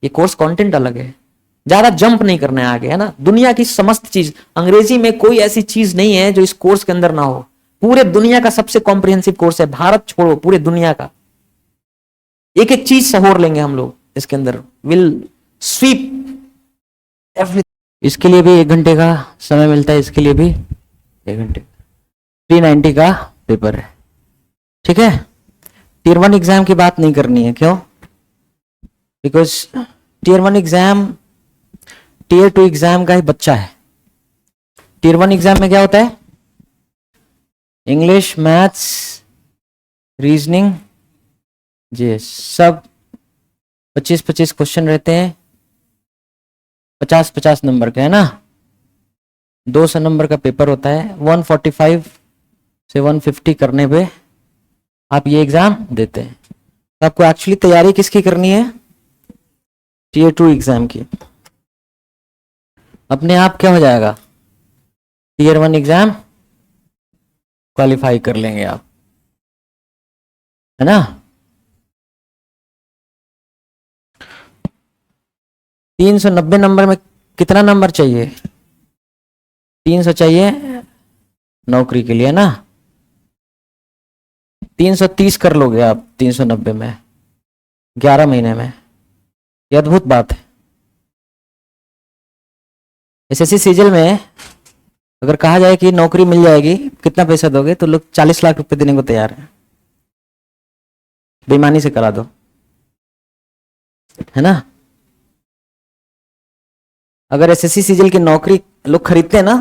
ये course content अलग है, ज्यादा जंप नहीं करना है आगे, है ना। दुनिया की समस्त चीज, अंग्रेजी में कोई ऐसी चीज नहीं है जो इस कोर्स के अंदर ना हो। पूरे दुनिया का सबसे कॉम्प्रिहेंसिव कोर्स है, भारत छोड़ो पूरे दुनिया का। एक एक चीज सहोर लेंगे हम लोग इसके अंदर, विल स्वीप एवरी। इसके लिए भी 1 घंटे का समय मिलता है, इसके लिए भी 1 घंटे। 390 का पेपर है, ठीक है। टियर 1 एग्जाम की बात नहीं करनी है, क्यों? Because tier 1 exam tier 2 exam का ही बच्चा है। टियर 1 एग्जाम में क्या होता है? इंग्लिश, मैथ्स, रीजनिंग, जी सब 25-25 क्वेश्चन रहते हैं, 50-50 नंबर के, है ना। 200 नंबर का पेपर होता है। 145 से 150 करने पे आप ये एग्जाम देते हैं। तो आपको एक्चुअली तैयारी किसकी करनी है? टियर 2 एग्जाम की। अपने आप क्या हो जाएगा? टियर 1 एग्जाम क्वालिफाई कर लेंगे आप, है ना। 390 नंबर में कितना नंबर चाहिए? 300 चाहिए नौकरी के लिए, ना। 330 कर लोगे आप 390 में, 11 महीने में। ये अद्भुत बात है। एसएससी सीजल में अगर कहा जाए कि नौकरी मिल जाएगी, कितना पैसा दोगे? तो लोग 40 लाख रुपए देने को तैयार है। बेईमानी से करा दो, है ना। अगर एसएससी सीजल की नौकरी लोग खरीदते हैं ना,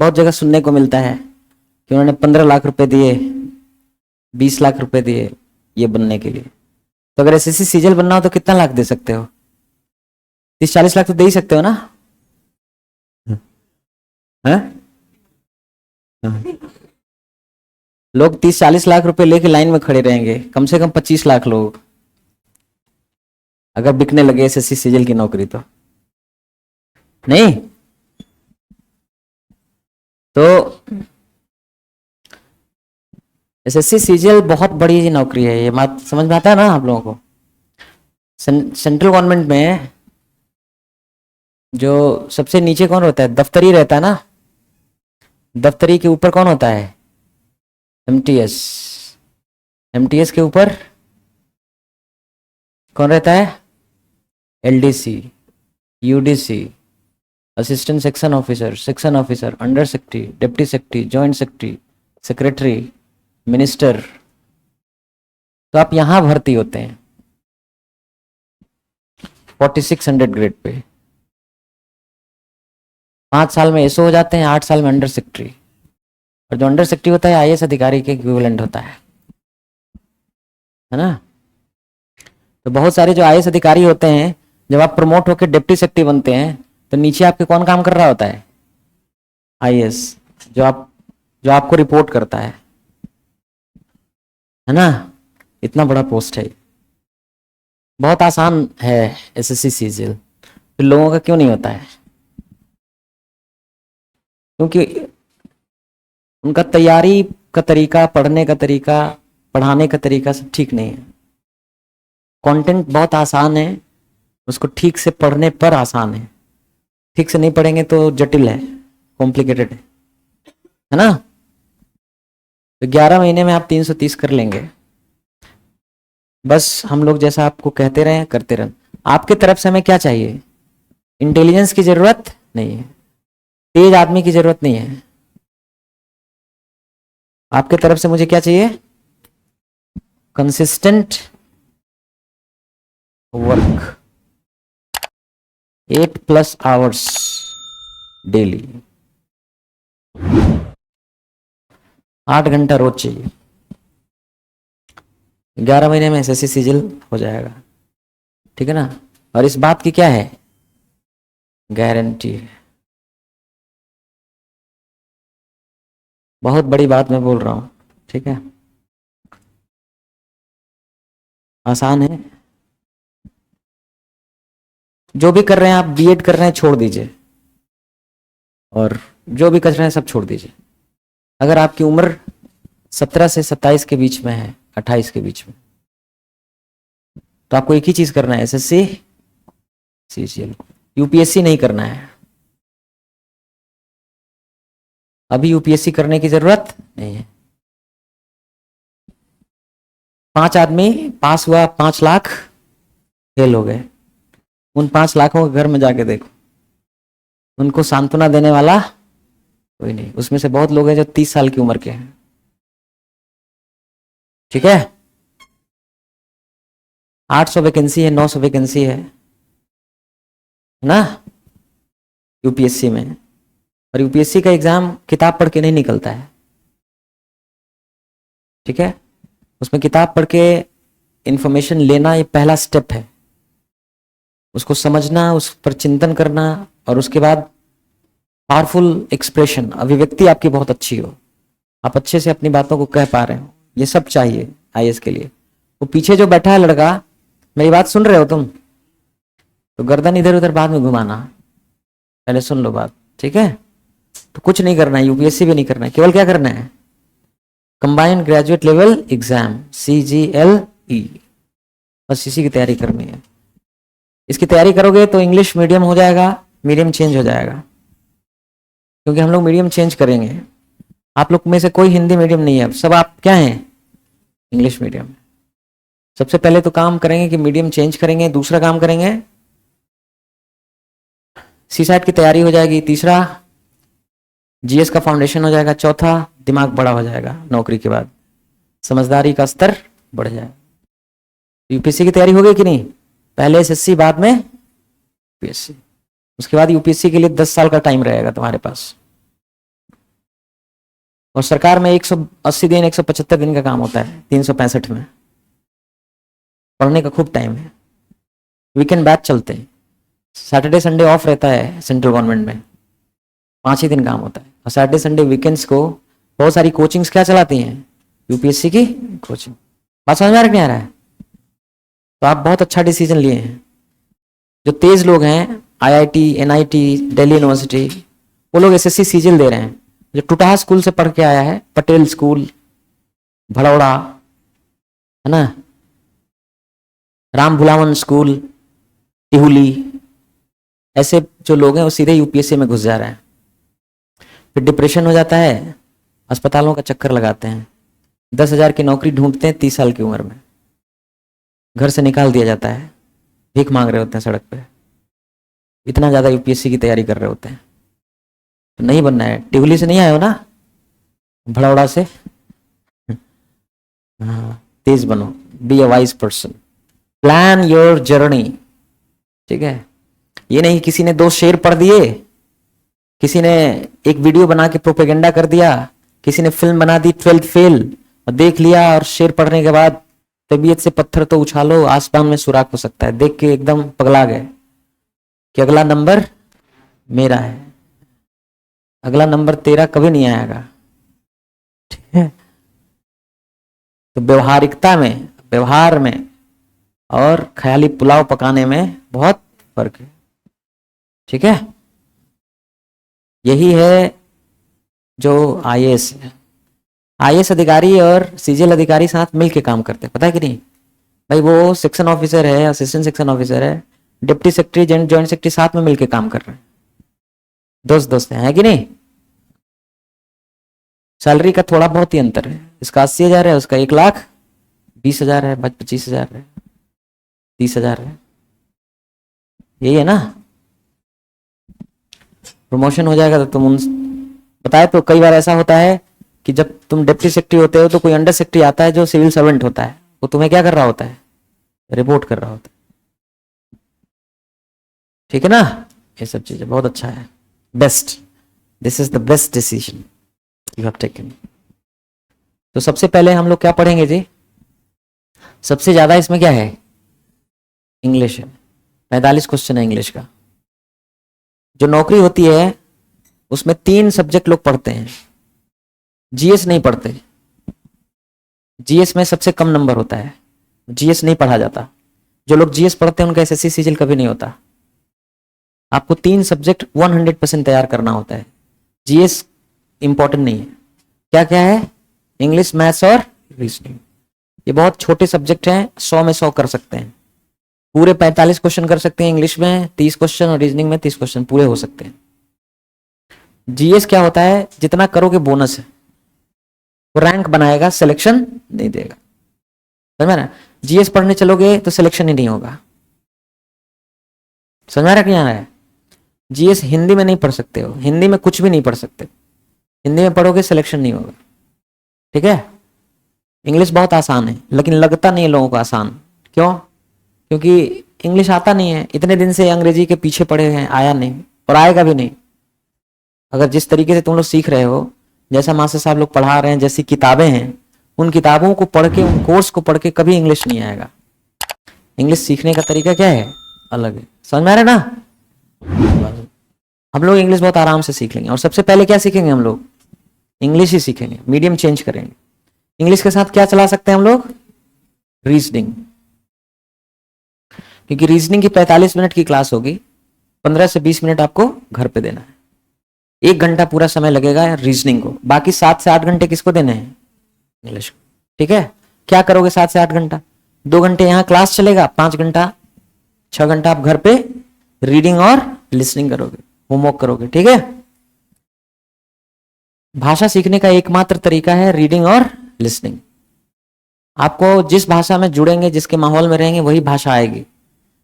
बहुत जगह सुनने को मिलता है कि उन्होंने 15 लाख रुपए दिए, 20 लाख रुपए दिए ये बनने के लिए। तो अगर एसएससी सीजल बनना हो तो कितना लाख दे सकते हो? 30-40 लाख तो दे ही सकते हो ना, है? लोग 30-40 लाख रुपए लेके लाइन में खड़े रहेंगे, कम से कम 25 लाख लोग अगर बिकने लगे एसएससी सीजल की नौकरी तो। नहीं तो एसएससी सीजीएल बहुत बड़ी नौकरी है, ये बात समझ में आता है ना आप लोगों को। सेंट्रल गवर्नमेंट में जो सबसे नीचे कौन होता है? दफ्तरी रहता है ना। दफ्तरी के ऊपर कौन होता है? एमटीएस। एमटीएस के ऊपर कौन रहता है? LDC, UDC, assistant section officer, section officer, under secretary, deputy secretary, joint secretary, secretary, minister. तो आप यहां भर्ती होते हैं 4600 ग्रेड पे। 5 साल में एसओ हो जाते हैं, 8 साल में अंडर सेक्रेटरी। और जो अंडर सेक्रेटरी होता है आईएएस अधिकारी के इक्विवेलेंट होता है ना। तो बहुत सारे जो आईएएस अधिकारी होते हैं, जब आप प्रमोट होकर डिप्टी सेक्रेटरी बनते हैं तो नीचे आपके कौन काम कर रहा होता है? आईएएस, जो आपको रिपोर्ट करता है ना। इतना बड़ा पोस्ट है, बहुत आसान है एसएससी सीजीएल। फिर लोगों का क्यों नहीं होता है? क्योंकि उनका तैयारी का तरीका, पढ़ने का तरीका, पढ़ाने का तरीका सब ठीक नहीं है। कंटेंट बहुत आसान है, उसको ठीक से पढ़ने पर आसान है, ठीक से नहीं पढ़ेंगे तो जटिल है, कॉम्प्लिकेटेड है ना। तो 11 महीने में आप 330 कर लेंगे। बस हम लोग जैसा आपको कहते रहे करते रहें। आपके तरफ से हमें क्या चाहिए? इंटेलिजेंस की जरूरत नहीं है, तेज आदमी की जरूरत नहीं है। आपके तरफ से मुझे क्या चाहिए? कंसिस्टेंट वर्क, 8+ आवर्स डेली, 8 घंटा रोज चाहिए। 11 महीने में एसएससी सीजीएल हो जाएगा, ठीक है ना। और इस बात की क्या है? गारंटी है। बहुत बड़ी बात मैं बोल रहा हूं, ठीक है। आसान है। जो भी कर रहे हैं आप, बीएड कर रहे हैं छोड़ दीजिए, और जो भी कर रहे हैं सब छोड़ दीजिए। अगर आपकी उम्र 17 से 27 के बीच में है, 28 के बीच में, तो आपको एक ही चीज करना है, एसएससी सीजीएल। यूपीएससी नहीं करना है, अभी यूपीएससी करने की जरूरत नहीं है। 5 आदमी पास हुआ, 5 लाख फेल हो गए। उन 5 लाखों के घर में जाके देखो, उनको सांत्वना देने वाला कोई नहीं। उसमें से बहुत लोग हैं जो 30 साल की उम्र के हैं। ठीक है, 800 वैकेंसी है, 900 वैकेंसी है ना यूपीएससी में। और यूपीएससी का एग्जाम किताब पढ़ के नहीं निकलता है। ठीक है, उसमें किताब पढ़ के इंफॉर्मेशन लेना ये पहला स्टेप है, उसको समझना, उस पर चिंतन करना, और उसके बाद पावरफुल एक्सप्रेशन, अभिव्यक्ति आपकी बहुत अच्छी हो, आप अच्छे से अपनी बातों को कह पा रहे हो, ये सब चाहिए आईएएस के लिए। वो पीछे जो बैठा है लड़का, मेरी बात सुन रहे हो तुम, तो गर्दन इधर उधर बाद में घुमाना, पहले सुन लो बात। ठीक है, तो कुछ नहीं करना है, यूपीएससी भी नहीं करना है, केवल क्या करना है, combined graduate level exam CGLE, बस इसी की तैयारी करनी है। इसकी तैयारी करोगे तो इंग्लिश मीडियम हो जाएगा, मीडियम चेंज हो जाएगा, क्योंकि हम लोग मीडियम चेंज करेंगे। आप लोग में से कोई हिंदी मीडियम नहीं है, सब आप क्या हैं, इंग्लिश मीडियम। सबसे पहले तो काम करेंगे कि मीडियम चेंज करेंगे, दूसरा काम करेंगे सीसैट की तैयारी हो जाएगी, तीसरा जीएस का फाउंडेशन हो जाएगा, चौथा दिमाग बड़ा हो जाएगा, नौकरी के बाद समझदारी का स्तर बढ़ जाएगा। यूपीएससी की तैयारी हो गई कि नहीं, पहले एसएससी बाद में यूपीएससी, उसके बाद यूपीएससी के लिए 10 साल का टाइम रहेगा तुम्हारे पास। और सरकार में 180 दिन 175 दिन का काम होता है, 365 में पढ़ने का खूब टाइम है। वीकेंड बैच चलते हैं, सैटरडे संडे ऑफ रहता है सेंट्रल गवर्नमेंट में, 5 ही दिन काम होता है। और सैटरडे संडे वीकेंड्स को बहुत सारी कोचिंग्स क्या चलाती हैं, यूपीएससी की कोचिंग। बात समझ में आ रहा है, नहीं आ रहा है? तो आप बहुत अच्छा डिसीजन लिए हैं। जो तेज लोग हैं, आईआईटी, एनआईटी, दिल्ली यूनिवर्सिटी, वो लोग एसएससी सीजीएल दे रहे हैं। जो टुटाहा स्कूल से पढ़ के आया है, पटेल स्कूल, भड़ौड़ा, है ना, राम भुलावन स्कूल, टिहुली, ऐसे जो लोग हैं वो सीधे यूपीएससी में घुस जा रहे हैं। फिर डिप्रेशन हो जाता है, अस्पतालों का चक्कर लगाते हैं, 10,000 की नौकरी ढूंढते हैं 30 साल की उम्र में, घर से निकाल दिया जाता है, भीख मांग रहे होते हैं सड़क पे, इतना ज्यादा यूपीएससी की तैयारी कर रहे होते हैं। तो नहीं बनना है, टिहुली से नहीं आए हो ना, भड़ौड़ा से, हाँ, तेज बनो, be a wise person, plan your journey. ठीक है, ये नहीं किसी ने 2 शेर पढ़ दिए, किसी ने एक वीडियो बना के प्रोपेगेंडा कर दिया, किसी ने फिल्म बना दी 12th फेल, और देख लिया, और शेर पढ़ने के बाद तबीयत से पत्थर तो उछालो, आसमान में सुराख हो सकता है, देख के एकदम पगला गए कि अगला नंबर मेरा है, अगला नंबर तेरा कभी नहीं आएगा। ठीक है, तो व्यवहारिकता में, व्यवहार में और ख्याली पुलाव पकाने में बहुत फर्क है। ठीक है, यही है जो आईएएस है। आईएएस अधिकारी और सीजीएल अधिकारी साथ मिलके काम करते हैं, पता है कि नहीं भाई? वो सेक्शन ऑफिसर है, असिस्टेंट सेक्शन ऑफिसर है, डिप्टी सेक्रेटरी, जॉइंट सेक्रेटरी साथ में मिलके काम कर रहे हैं, दोस्त दोस्त हैं, है कि नहीं? सैलरी का थोड़ा बहुत ही अंतर है, इसका 80,000 है, उसका 1,20,000 है, 25,000 है, 30,000 है, यही है ना। प्रमोशन हो जाएगा तो तुम उन बताए, तो कई बार ऐसा होता है कि जब तुम डिप्टी सेक्रेटरी होते हो तो कोई अंडर सेक्रेटरी आता है जो सिविल सर्वेंट होता है, वो तुम्हें क्या कर रहा होता है, रिपोर्ट कर रहा होता है। ठीक है ना, ये सब चीजें बहुत अच्छा है, best, this is the best decision you have taken. तो सबसे पहले हम लोग क्या पढ़ेंगे जी, सबसे ज्यादा इसमें क्या है, इंग्लिश है, 45 क्वेश्चन है इंग्लिश का। जो नौकरी होती है उसमें 3 सब्जेक्ट लोग पढ़ते हैं, जीएस नहीं पढ़ते, जीएस में सबसे कम नंबर होता है, जीएस नहीं पढ़ा जाता। जो लोग जीएस पढ़ते हैं उनका एसएससी सीजीएल कभी नहीं होता। आपको 3 सब्जेक्ट 100% तैयार करना होता है, जीएस इंपॉर्टेंट नहीं है। क्या क्या है, इंग्लिश, मैथ्स और रीजनिंग। ये बहुत छोटे सब्जेक्ट हैं, 100 में 100 कर सकते हैं, पूरे 45 क्वेश्चन कर सकते हैं इंग्लिश में 30 क्वेश्चन और रीजनिंग में 30 क्वेश्चन पूरे हो सकते हैं। जीएस क्या होता है, जितना करोगे बोनस है, रैंक बनाएगा, सिलेक्शन नहीं देगा। समझ में ना? जीएस पढ़ने चलोगे तो सिलेक्शन ही नहीं होगा। समझ में क्या है? जीएस हिंदी में नहीं पढ़ सकते हो, हिंदी में कुछ भी नहीं पढ़ सकते, हिंदी में पढ़ोगे सिलेक्शन नहीं होगा। ठीक है? इंग्लिश बहुत आसान है, लेकिन लगता नहीं है लोगों को आसान। क्यों? क्योंकि इंग्लिश आता नहीं है, इतने दिन से अंग्रेजी के पीछे पड़े हैं, आया नहीं और आएगा भी नहीं। अगर जिस तरीके से तुम लोग सीख रहे हो, जैसा मास्टर साहब लोग पढ़ा रहे हैं, जैसी किताबें हैं, उन किताबों को पढ़ के, उन कोर्स को पढ़ के कभी इंग्लिश नहीं आएगा। इंग्लिश सीखने का तरीका क्या है? अलग है। समझ में आ रहा है ना? हम लोग इंग्लिश बहुत आराम से सीख लेंगे। और सबसे पहले क्या सीखेंगे हम लोग? इंग्लिश ही सीखेंगे, मीडियम चेंज करेंगे। इंग्लिश के साथ क्या चला सकते हैं हम लोग? रीजनिंग। क्योंकि रीजनिंग की 45 मिनट की क्लास होगी, 15 से 20 मिनट आपको घर पे देना है। 1 घंटा पूरा समय लगेगा रीजनिंग को, बाकी 7 से 8 घंटे किसको देने हैं? इंग्लिश को। ठीक है? क्या करोगे 7 से 8 घंटा? 2 घंटे यहाँ क्लास चलेगा, 5 घंटा 6 घंटा आप घर पे रीडिंग और लिसनिंग करोगे, होमवर्क करोगे। ठीक है? भाषा सीखने का एकमात्र तरीका है रीडिंग और लिसनिंग। आपको जिस भाषा में जुड़ेंगे, जिसके माहौल में रहेंगे, वही भाषा आएगी।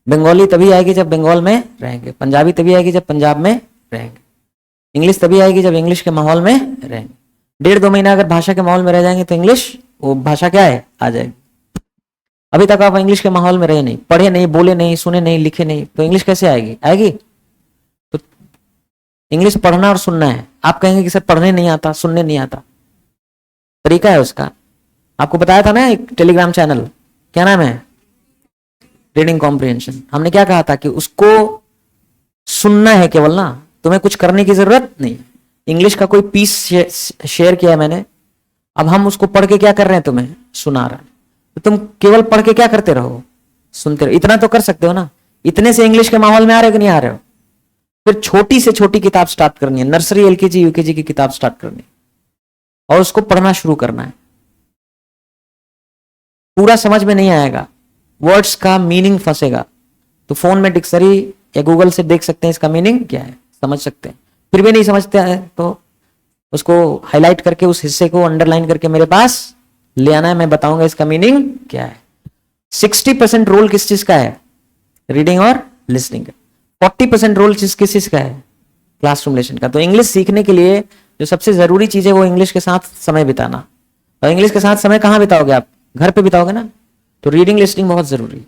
बंगाली तभी आएगी जब बंगाल में रहेंगे, पंजाबी तभी आएगी जब पंजाब में रहेंगे, इंग्लिश तभी आएगी जब इंग्लिश के माहौल में रहेंगे। 1.5-2 महीना अगर भाषा के माहौल में रह जाएंगे तो इंग्लिश, वो भाषा क्या है, आ जाएगी। अभी तक आप इंग्लिश के माहौल में रहे नहीं, पढ़े नहीं, बोले नहीं, सुने नहीं, लिखे नहीं, तो इंग्लिश कैसे आएगी? आएगी। तो इंग्लिश पढ़ना और सुनना है। आप कहेंगे कि सर पढ़ने नहीं आता, सुनने नहीं आता, तरीका है उसका। आपको बताया था ना एक टेलीग्राम चैनल, क्या नाम है? Reading comprehension. हमने क्या कहा था कि उसको सुनना है केवल ना, तुम्हें कुछ करने की जरूरत नहीं। इंग्लिश का कोई पीस शेयर किया है मैंने, अब हम उसको पढ़ के क्या कर रहे हैं, तुम्हें सुना रहा है। तो तुम केवल पढ़ के क्या करते रहो? सुनते रहो। इतना तो कर सकते हो ना? इतने से इंग्लिश के माहौल में आ रहे हो कि नहीं आ रहे हो? फिर छोटी से छोटी किताब स्टार्ट करनी है, नर्सरी, एलकेजी, यूकेजी की किताब स्टार्ट करनी है और उसको पढ़ना शुरू करना है। पूरा समझ में नहीं आएगा, वर्ड्स का मीनिंग फंसेगा, तो फोन में डिक्शनरी या गूगल से देख सकते हैं इसका मीनिंग क्या है, समझ सकते हैं। फिर भी नहीं समझते हैं तो उसको हाईलाइट करके, उस हिस्से को अंडरलाइन करके मेरे पास ले आना है, मैं बताऊंगा इसका मीनिंग क्या है। 60% रोल किस चीज का है? रीडिंग और लिसनिंग का। 40% रोल किस चीज का है? क्लासरूम लेसन का। तो इंग्लिश सीखने के लिए जो सबसे जरूरी चीज है वो इंग्लिश के साथ समय बिताना। और इंग्लिश के साथ समय कहां बिताओगे आप? घर पे बिताओगे ना। तो रीडिंग लिसनिंग बहुत जरूरी।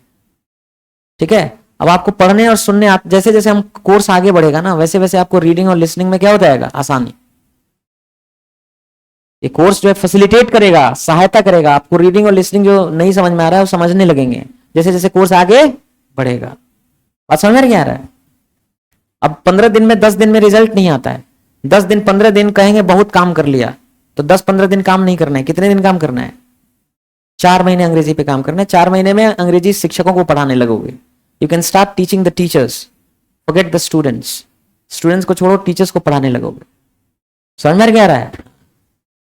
ठीक है? अब आपको पढ़ने और सुनने, जैसे जैसे हम कोर्स आगे बढ़ेगा ना, वैसे वैसे आपको रीडिंग और लिसनिंग में क्या हो जाएगा? आसानी। ये कोर्स जो है फैसिलिटेट करेगा, सहायता करेगा आपको। रीडिंग और लिसनिंग जो नहीं समझ में आ रहा है वो समझने लगेंगे जैसे जैसे कोर्स आगे बढ़ेगा। बात समझ में नहीं आ रहा है? अब 15 दिन में 10 दिन में रिजल्ट नहीं आता है। 10 दिन 15 दिन कहेंगे बहुत काम कर लिया, तो 10-15 दिन काम नहीं करना है। कितने दिन काम करना है? 4 महीने अंग्रेजी पे काम करना है। 4 महीने में अंग्रेजी शिक्षकों को पढ़ाने लगोगे। You can start teaching the teachers, forget the students. Students को छोड़ो, टीचर्स को पढ़ाने लगोगे। समझ में क्या आ रहा है?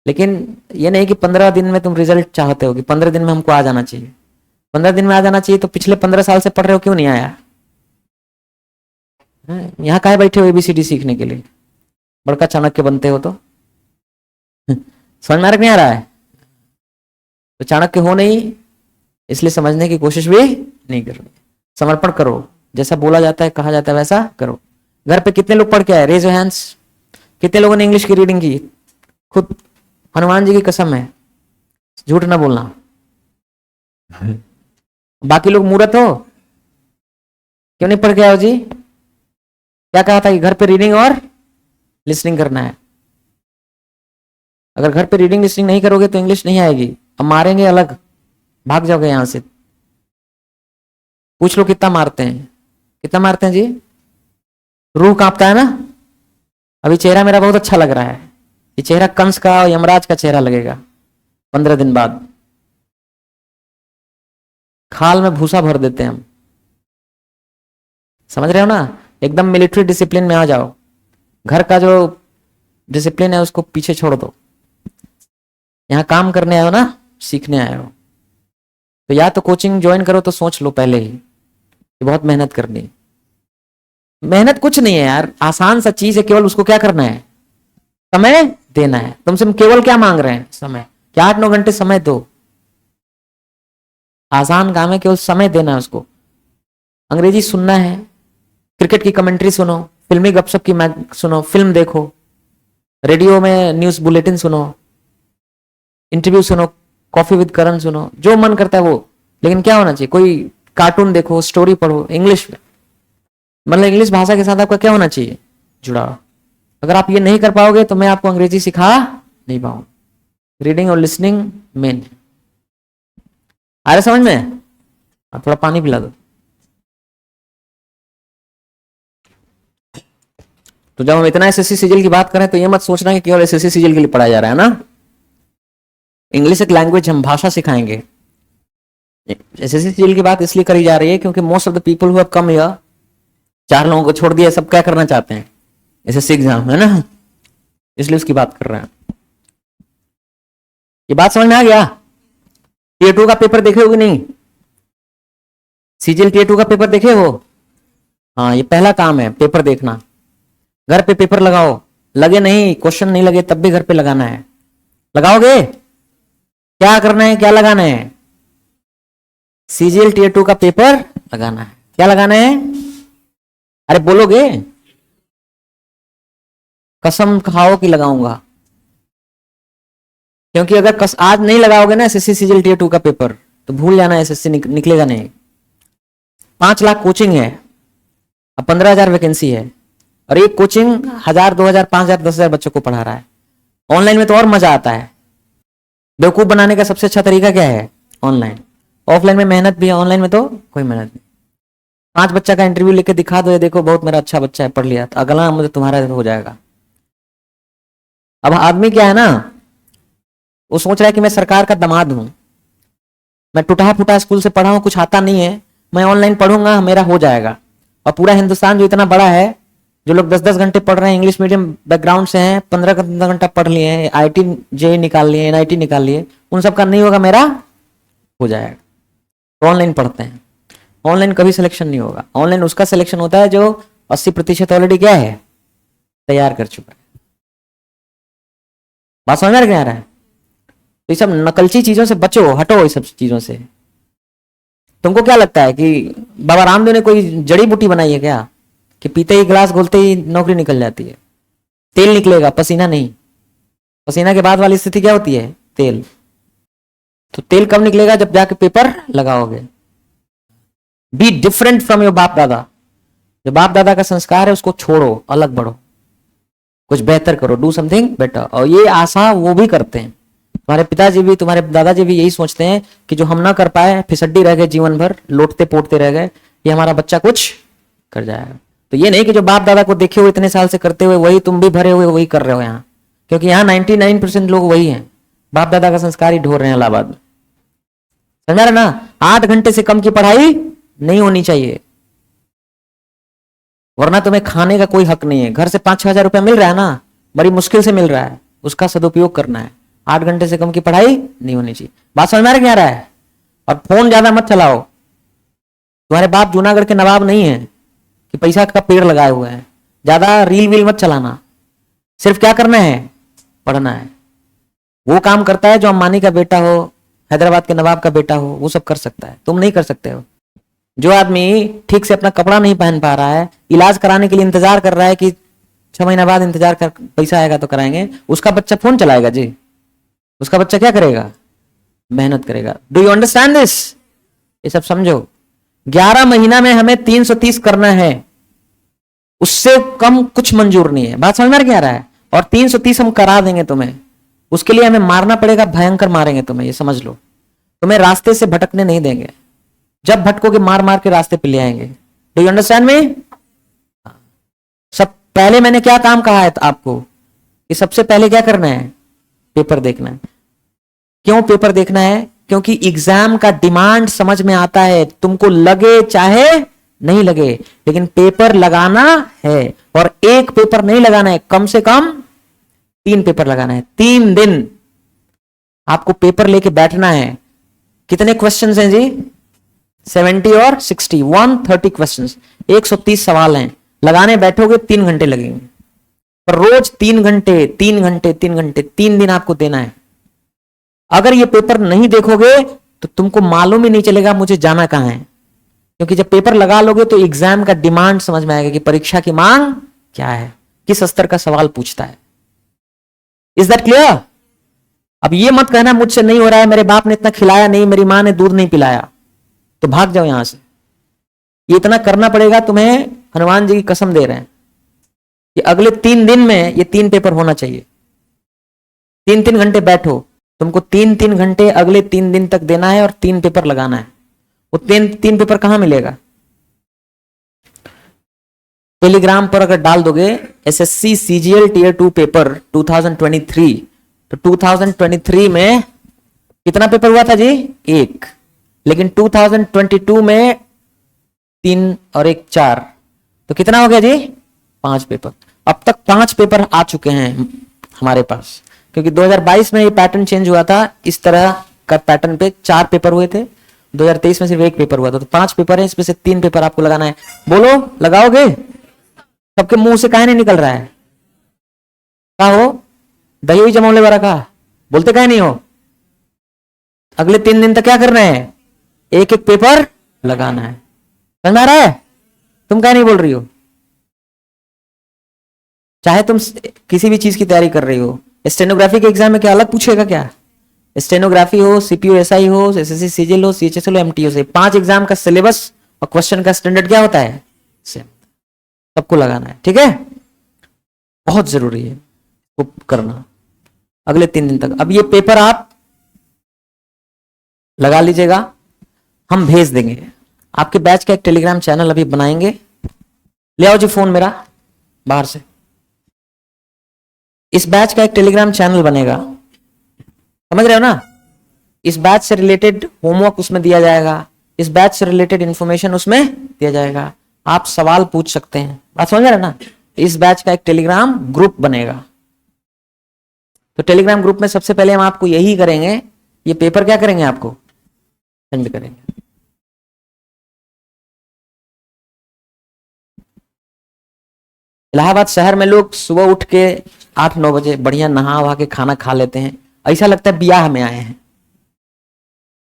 लेकिन ये नहीं कि 15 दिन में तुम रिजल्ट चाहते हो कि 15 दिन में हमको आ जाना चाहिए। 15 दिन में आ जाना चाहिए तो पिछले 15 साल से पढ़ रहे हो, क्यों नहीं आया? यहाँ काहे बैठे हो एबीसीडी सीखने के लिए? बड़का चाणक्य बनते हो तो समझ में नहीं आ रहा है? तो चाणक्य हो नहीं, इसलिए समझने की कोशिश भी नहीं कर रहे। समर्पण करो, जैसा बोला जाता है, कहा जाता है, वैसा करो। घर पे कितने लोग पढ़ के आए? Raise your hands. कितने लोगों ने इंग्लिश की रीडिंग की? खुद हनुमान जी की कसम है, झूठ ना बोलना। बाकी लोग मूर्ख हो, क्यों नहीं पढ़ के आओ जी? क्या कहा था कि घर पे रीडिंग और लिसनिंग करना है। अगर घर पे रीडिंग लिसनिंग नहीं करोगे तो इंग्लिश नहीं आएगी। अब मारेंगे अलग, भाग जाओगे यहां से। पूछ लो कितना मारते हैं? कितना मारते हैं जी? रूह कांपता है ना। अभी चेहरा मेरा बहुत अच्छा लग रहा है, ये चेहरा कंस का और यमराज का चेहरा लगेगा 15 दिन बाद। खाल में भूसा भर देते हैं हम। समझ रहे हो ना? एकदम मिलिट्री डिसिप्लिन में आ जाओ। घर का जो डिसिप्लिन है उसको पीछे छोड़ दो। यहां काम करने आए हो ना, सीखने आए हो। तो या तो कोचिंग ज्वाइन करो, तो सोच लो पहले ही ये बहुत मेहनत करनी है। मेहनत कुछ नहीं है यार, आसान सा चीज है, केवल उसको क्या करना है, समय देना है। तुमसे केवल क्या मांग रहे हैं, समय। क्या 8-9 घंटे समय दो, आसान काम है, केवल समय देना है उसको। अंग्रेजी सुनना है, क्रिकेट की कमेंट्री सुनो, फिल्मी गपशप की सुनो, फिल्म देखो, रेडियो में न्यूज बुलेटिन सुनो, इंटरव्यू सुनो, कॉफी विद करण सुनो, जो मन करता है वो। लेकिन क्या होना चाहिए, कोई कार्टून देखो, स्टोरी पढ़ो इंग्लिश में, मतलब इंग्लिश भाषा के साथ आपका क्या होना चाहिए, जुड़ाव। अगर आप ये नहीं कर पाओगे तो मैं आपको अंग्रेजी सिखा नहीं पाऊंगा। रीडिंग और लिसनिंग मेन। आ रहा समझ में? आप थोड़ा पानी पिला दो। तो जब हम इतना एसएससी सीजीएल की बात करें तो ये मत सोचना कि केवल एसएससी सीजीएल के लिए पढ़ाया जा रहा है ना। इंग्लिश एक लैंग्वेज, हम भाषा सिखाएंगे। एसएससी सीजीएल की बात इसलिए करी जा रही है क्योंकि most of the people who have come here, 4 लोगों को छोड़ दिया, सब क्या करना चाहते हैं, एसएससी एग्जाम, है ना, इसलिए उसकी बात कर रहे हैं। ये बात समझ में आ गया? टीयर 2 का पेपर देखे हो कि नहीं? सीजीएल टीयर 2 का पेपर देखे हो? हाँ, ये पहला काम है, पेपर देखना। घर पे पेपर लगाओ, लगे नहीं, क्वेश्चन नहीं लगे तब भी घर पे लगाना है। लगाओगे? क्या करना है, क्या लगाना है? सीजीएल टीयर 2 का पेपर लगाना है। क्या लगाना है? अरे बोलोगे? कसम खाओ कि लगाऊंगा। क्योंकि अगर आज नहीं लगाओगे ना एसएससी सीजीएल टीयर 2 का पेपर, तो भूल जाना, एसएससी निकलेगा नहीं। 5 लाख कोचिंग है, अब 15,000 वैकेंसी है, और एक कोचिंग 1,000, 2,000, 5,000, 10,000 बच्चों को पढ़ा रहा है। ऑनलाइन में तो और मजा आता है। बेवकूफ बनाने का सबसे अच्छा तरीका क्या है? ऑनलाइन। ऑफलाइन में मेहनत भी है, ऑनलाइन में तो कोई मेहनत नहीं। 5 बच्चा का इंटरव्यू लेके दिखा दो, ये देखो बहुत मेरा अच्छा बच्चा है, पढ़ लिया, तो अगला मुझे तुम्हारा हो जाएगा। अब आदमी क्या है ना, वो सोच रहा है कि मैं सरकार का दामाद हूं, मैं टूटा फूटा स्कूल से पढ़ा हूं, कुछ आता नहीं है, मैं ऑनलाइन पढ़ूंगा मेरा हो जाएगा। और पूरा हिंदुस्तान जो इतना बड़ा है, जो लोग 10-10 घंटे पढ़ रहे हैं, इंग्लिश मीडियम बैकग्राउंड से हैं, 15 घंटा पढ़ लिए हैं, आईटी जेई निकाल लिए, एनआईटी निकाल लिए, उन सबका नहीं होगा, मेरा हो जाएगा। तो ऑनलाइन पढ़ते हैं। ऑनलाइन कभी सिलेक्शन नहीं होगा। ऑनलाइन उसका सिलेक्शन होता है जो 80% ऑलरेडी क्या है, तैयार कर चुका है। बात समझ में आ रहा है? तो ये सब नकलची चीजों से बचो, हटो इस सब चीजों से। तुमको क्या लगता है कि बाबा रामदेव ने कोई जड़ी बूटी बनाई है क्या, कि पीते ही गिलास घोलते ही नौकरी निकल जाती है? तेल निकलेगा, पसीना नहीं। पसीना के बाद वाली स्थिति क्या होती है? तेल। तो तेल कब निकलेगा? जब जाके पेपर लगाओगे। बी डिफरेंट फ्रॉम योर बाप दादा। जो बाप दादा का संस्कार है उसको छोड़ो, अलग बढ़ो, कुछ बेहतर करो, डू समथिंग बेटर। और ये आशा वो भी करते हैं, तुम्हारे पिताजी भी, तुम्हारे दादाजी भी यही सोचते हैं कि जो हम ना कर पाए, फिसड्डी रह गए जीवन भर, लोटते पोटते रह गए, ये हमारा बच्चा कुछ कर जाएगा। तो ये नहीं कि जो बाप दादा को देखे हुए इतने साल से करते हुए वही तुम भी भरे हुए वही कर रहे हो यहाँ, क्योंकि यहाँ 99% लोग वही हैं, बाप दादा का संस्कार ही ढोर रहे हैं इलाहाबाद में। समझ रहे ना? 8 घंटे से कम की पढ़ाई नहीं होनी चाहिए, वरना तुम्हें खाने का कोई हक नहीं है। घर से 5-6 हजार रुपया मिल रहा है ना, बड़ी मुश्किल से मिल रहा है, उसका सदुपयोग करना है। 8 घंटे से कम की पढ़ाई नहीं होनी चाहिए। बात समझ में आ रहा है? और फोन ज्यादा मत चलाओ। तुम्हारे बाप जूनागढ़ के नवाब नहीं है कि पैसा का पेड़ लगाए हुए हैं। ज्यादा रील वील मत चलाना, सिर्फ क्या करना है, पढ़ना है। वो काम करता है जो अंबानी का बेटा हो, हैदराबाद के नवाब का बेटा हो, वो सब कर सकता है, तुम नहीं कर सकते हो। जो आदमी ठीक से अपना कपड़ा नहीं पहन पा रहा है, इलाज कराने के लिए इंतजार कर रहा है कि 6 महीना बाद इंतजार कर, पैसा आएगा तो कराएंगे, उसका बच्चा फोन चलाएगा जी? उसका बच्चा क्या करेगा? मेहनत करेगा। Do you understand this? ये सब समझो। 11 महीना में हमें 330 करना है, उससे कम कुछ मंजूर नहीं है। बात समझ में आ रहा है? और 330 हम करा देंगे तुम्हें, उसके लिए हमें मारना पड़ेगा, भयंकर मारेंगे तुम्हें, ये समझ लो। तुम्हें रास्ते से भटकने नहीं देंगे, जब भटकोगे मार मार के रास्ते पे ले आएंगे। Do you understand me? सब पहले मैंने क्या काम कहा है आपको कि सबसे पहले क्या करना है? पेपर देखना है। क्यों पेपर देखना है? क्योंकि एग्जाम का डिमांड समझ में आता है, तुमको लगे चाहे नहीं लगे, लेकिन पेपर लगाना है। और एक पेपर नहीं लगाना है, कम से कम 3 पेपर लगाना है। 3 दिन आपको पेपर लेके बैठना है। कितने क्वेश्चंस हैं जी? 70 और 60, 130 क्वेश्चन, 130 सवाल हैं। लगाने बैठोगे 3 घंटे लगेंगे, पर रोज 3 घंटे 3 घंटे 3 घंटे 3 दिन आपको देना है। अगर ये पेपर नहीं देखोगे तो तुमको मालूम ही नहीं चलेगा मुझे जाना कहां है, क्योंकि जब पेपर लगा लोगे तो एग्जाम का डिमांड समझ में आएगा कि परीक्षा की मांग क्या है, किस स्तर का सवाल पूछता है। Is that clear? अब ये मत कहना मुझसे नहीं हो रहा है, मेरे बाप ने इतना खिलाया नहीं, मेरी मां ने दूध नहीं पिलाया, तो भाग जाओ यहां से। ये इतना करना पड़ेगा तुम्हें, हनुमान जी की कसम दे रहे हैं कि अगले 3 दिन में ये 3 पेपर होना चाहिए। 3-3 घंटे बैठो, तुमको 3-3 घंटे अगले 3 दिन तक देना है और 3 पेपर लगाना है। वो 3 पेपर कहां मिलेगा? टेलीग्राम पर अगर डाल दोगे एसएससी सीजीएल टीयर 2 पेपर 2023, तो 2023 में कितना पेपर हुआ था जी? 1। लेकिन 2022 में 3 और 1 4, तो कितना हो गया जी? 5 पेपर। अब तक 5 पेपर आ चुके हैं हमारे पास, क्योंकि 2022 में ये पैटर्न चेंज हुआ था। इस तरह का पैटर्न पे 4 पेपर हुए थे, 2023 में सिर्फ 1 पेपर हुआ था, तो 5 पेपर है, इसमें से 3 पेपर आपको लगाना है। बोलो लगाओगे? सबके मुंह से काहे नहीं निकल रहा है? क्या हो दही हुई जमावले वाला का बोलते काहे नहीं हो? अगले 3 दिन तक क्या करना है? 1-1 पेपर लगाना है। समझ में आ रहा है? तुम काहे नहीं बोल रही हो? चाहे तुम किसी भी चीज की तैयारी कर रही हो, स्टेनोग्राफी के एग्जाम में क्या अलग पूछेगा क्या? स्टेनोग्राफी हो, सीपीयू एसआई हो, एसएससी सीजीएल हो, सीएचएसएल हो, एमटीओ से 5 एग्जाम का सिलेबस और क्वेश्चन का स्टैंडर्ड क्या होता है? सेम। सबको लगाना है, ठीक है? बहुत जरूरी है वो करना अगले 3 दिन तक। अब ये पेपर आप लगा लीजिएगा, हम भेज देंगे। आपके बैच का एक टेलीग्राम चैनल अभी बनाएंगे। ले आओ जी फोन मेरा बाहर से। इस बैच का एक टेलीग्राम चैनल बनेगा, समझ रहे हो ना? इस बैच से रिलेटेड होमवर्क उसमें दिया जाएगा, इस बैच से रिलेटेड इंफॉर्मेशन उसमें दिया जाएगा, आप सवाल पूछ सकते हैं। बात समझ रहे हैं ना? इस बैच का एक टेलीग्राम ग्रुप बनेगा। तो टेलीग्राम ग्रुप में सबसे पहले हम आपको यही करेंगे, ये पेपर क्या करेंगे, आपको सेंड करेंगे। इलाहाबाद शहर में लोग सुबह उठ के 8-9 बजे बढ़िया नहा वहा के खाना खा लेते हैं, ऐसा लगता है ब्याह में आए हैं।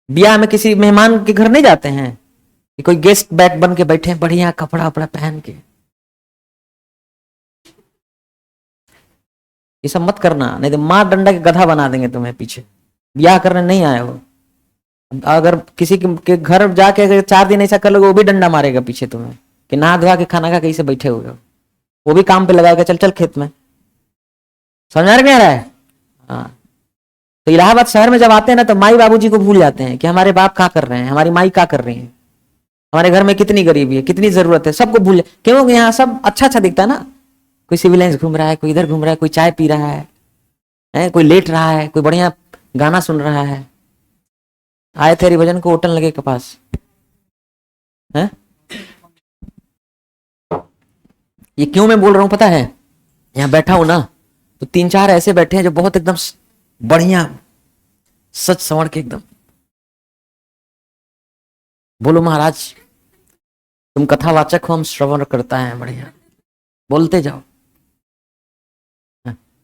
ब्याह में किसी मेहमान के घर नहीं जाते हैं कि कोई गेस्ट बैग बन के बैठे हैं बढ़िया कपड़ा वपड़ा पहन के। ये सब मत करना, नहीं तो मार डंडा के गधा बना देंगे तुम्हें पीछे। ब्याह करने नहीं आए हो। अगर किसी के घर जाके अगर 4 दिन ऐसा कर लोगे, वो भी डंडा मारेगा पीछे तुम्हें कि नहा धोआ के खाना खा कैसे बैठे हुए हो। वो भी काम पे लगाएगा, चल चल खेत में। समझ आ रहा है? हाँ। तो इलाहाबाद शहर में जब आते हैं ना, तो माई बाबूजी को भूल जाते हैं कि हमारे बाप क्या कर रहे हैं, हमारी माई क्या कर रही है, हमारे घर में कितनी गरीबी है, कितनी जरूरत है, सबको भूल। क्योंकि यहाँ सब अच्छा अच्छा दिखता है ना। कोई सिविल लाइन्स घूम रहा है, कोई इधर घूम रहा है, कोई चाय पी रहा है, कोई लेट रहा है, कोई बढ़िया गाना सुन रहा है। आए थे हरिभजन को होटल लगे के पास है? ये क्यों मैं बोल रहा हूं पता है? यहाँ बैठा हूं ना, तो 3-4 ऐसे बैठे हैं जो बहुत एकदम बढ़िया सच संवर के एकदम। बोलो महाराज, तुम कथावाचक हो, हम श्रवण करता है, बढ़िया बोलते जाओ।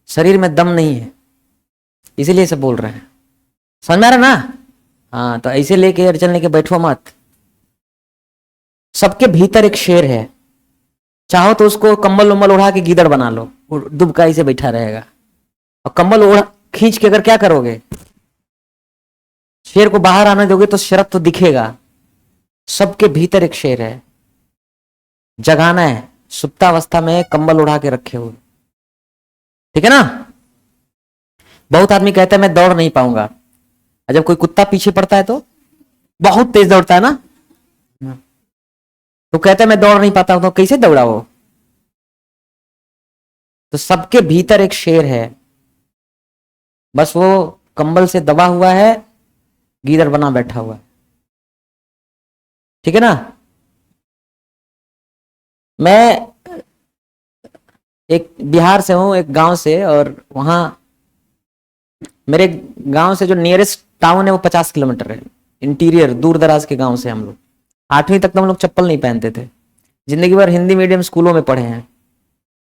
शरीर में दम नहीं है, इसीलिए सब बोल रहे हैं। समझ में आ रहा ना? हाँ, तो ऐसे लेके चलने के बैठो मत। सबके भीतर एक शेर है, चाहो तो उसको कंबल उम्बल उड़ा के गीदड़ बना लो, दुबकाई से बैठा रहेगा। और कंबल उड़ा खींच के अगर क्या करोगे, शेर को बाहर आने दोगे तो शरफ तो दिखेगा। सबके भीतर एक शेर है, जगाना है। सुप्तावस्था में कंबल उड़ा के रखे हुए, ठीक है ना? बहुत आदमी कहता है मैं दौड़ नहीं पाऊंगा, जब कोई कुत्ता पीछे पड़ता है तो बहुत तेज दौड़ता है ना, तो कहता है मैं दौड़ नहीं पाता हूं, तो कैसे दौड़ा वो? तो सबके भीतर एक शेर है, बस वो कंबल से दबा हुआ है, गीदड़ बना बैठा हुआ है, ठीक है ना? मैं एक बिहार से हूं, एक गांव से, और वहां मेरे गांव से जो नियरेस्ट टाउन है वो 50 किलोमीटर है। इंटीरियर दूर दराज के गांव से हम लोग। 8वीं तक तो हम लोग चप्पल नहीं पहनते थे। जिंदगी भर हिंदी मीडियम स्कूलों में पढ़े हैं।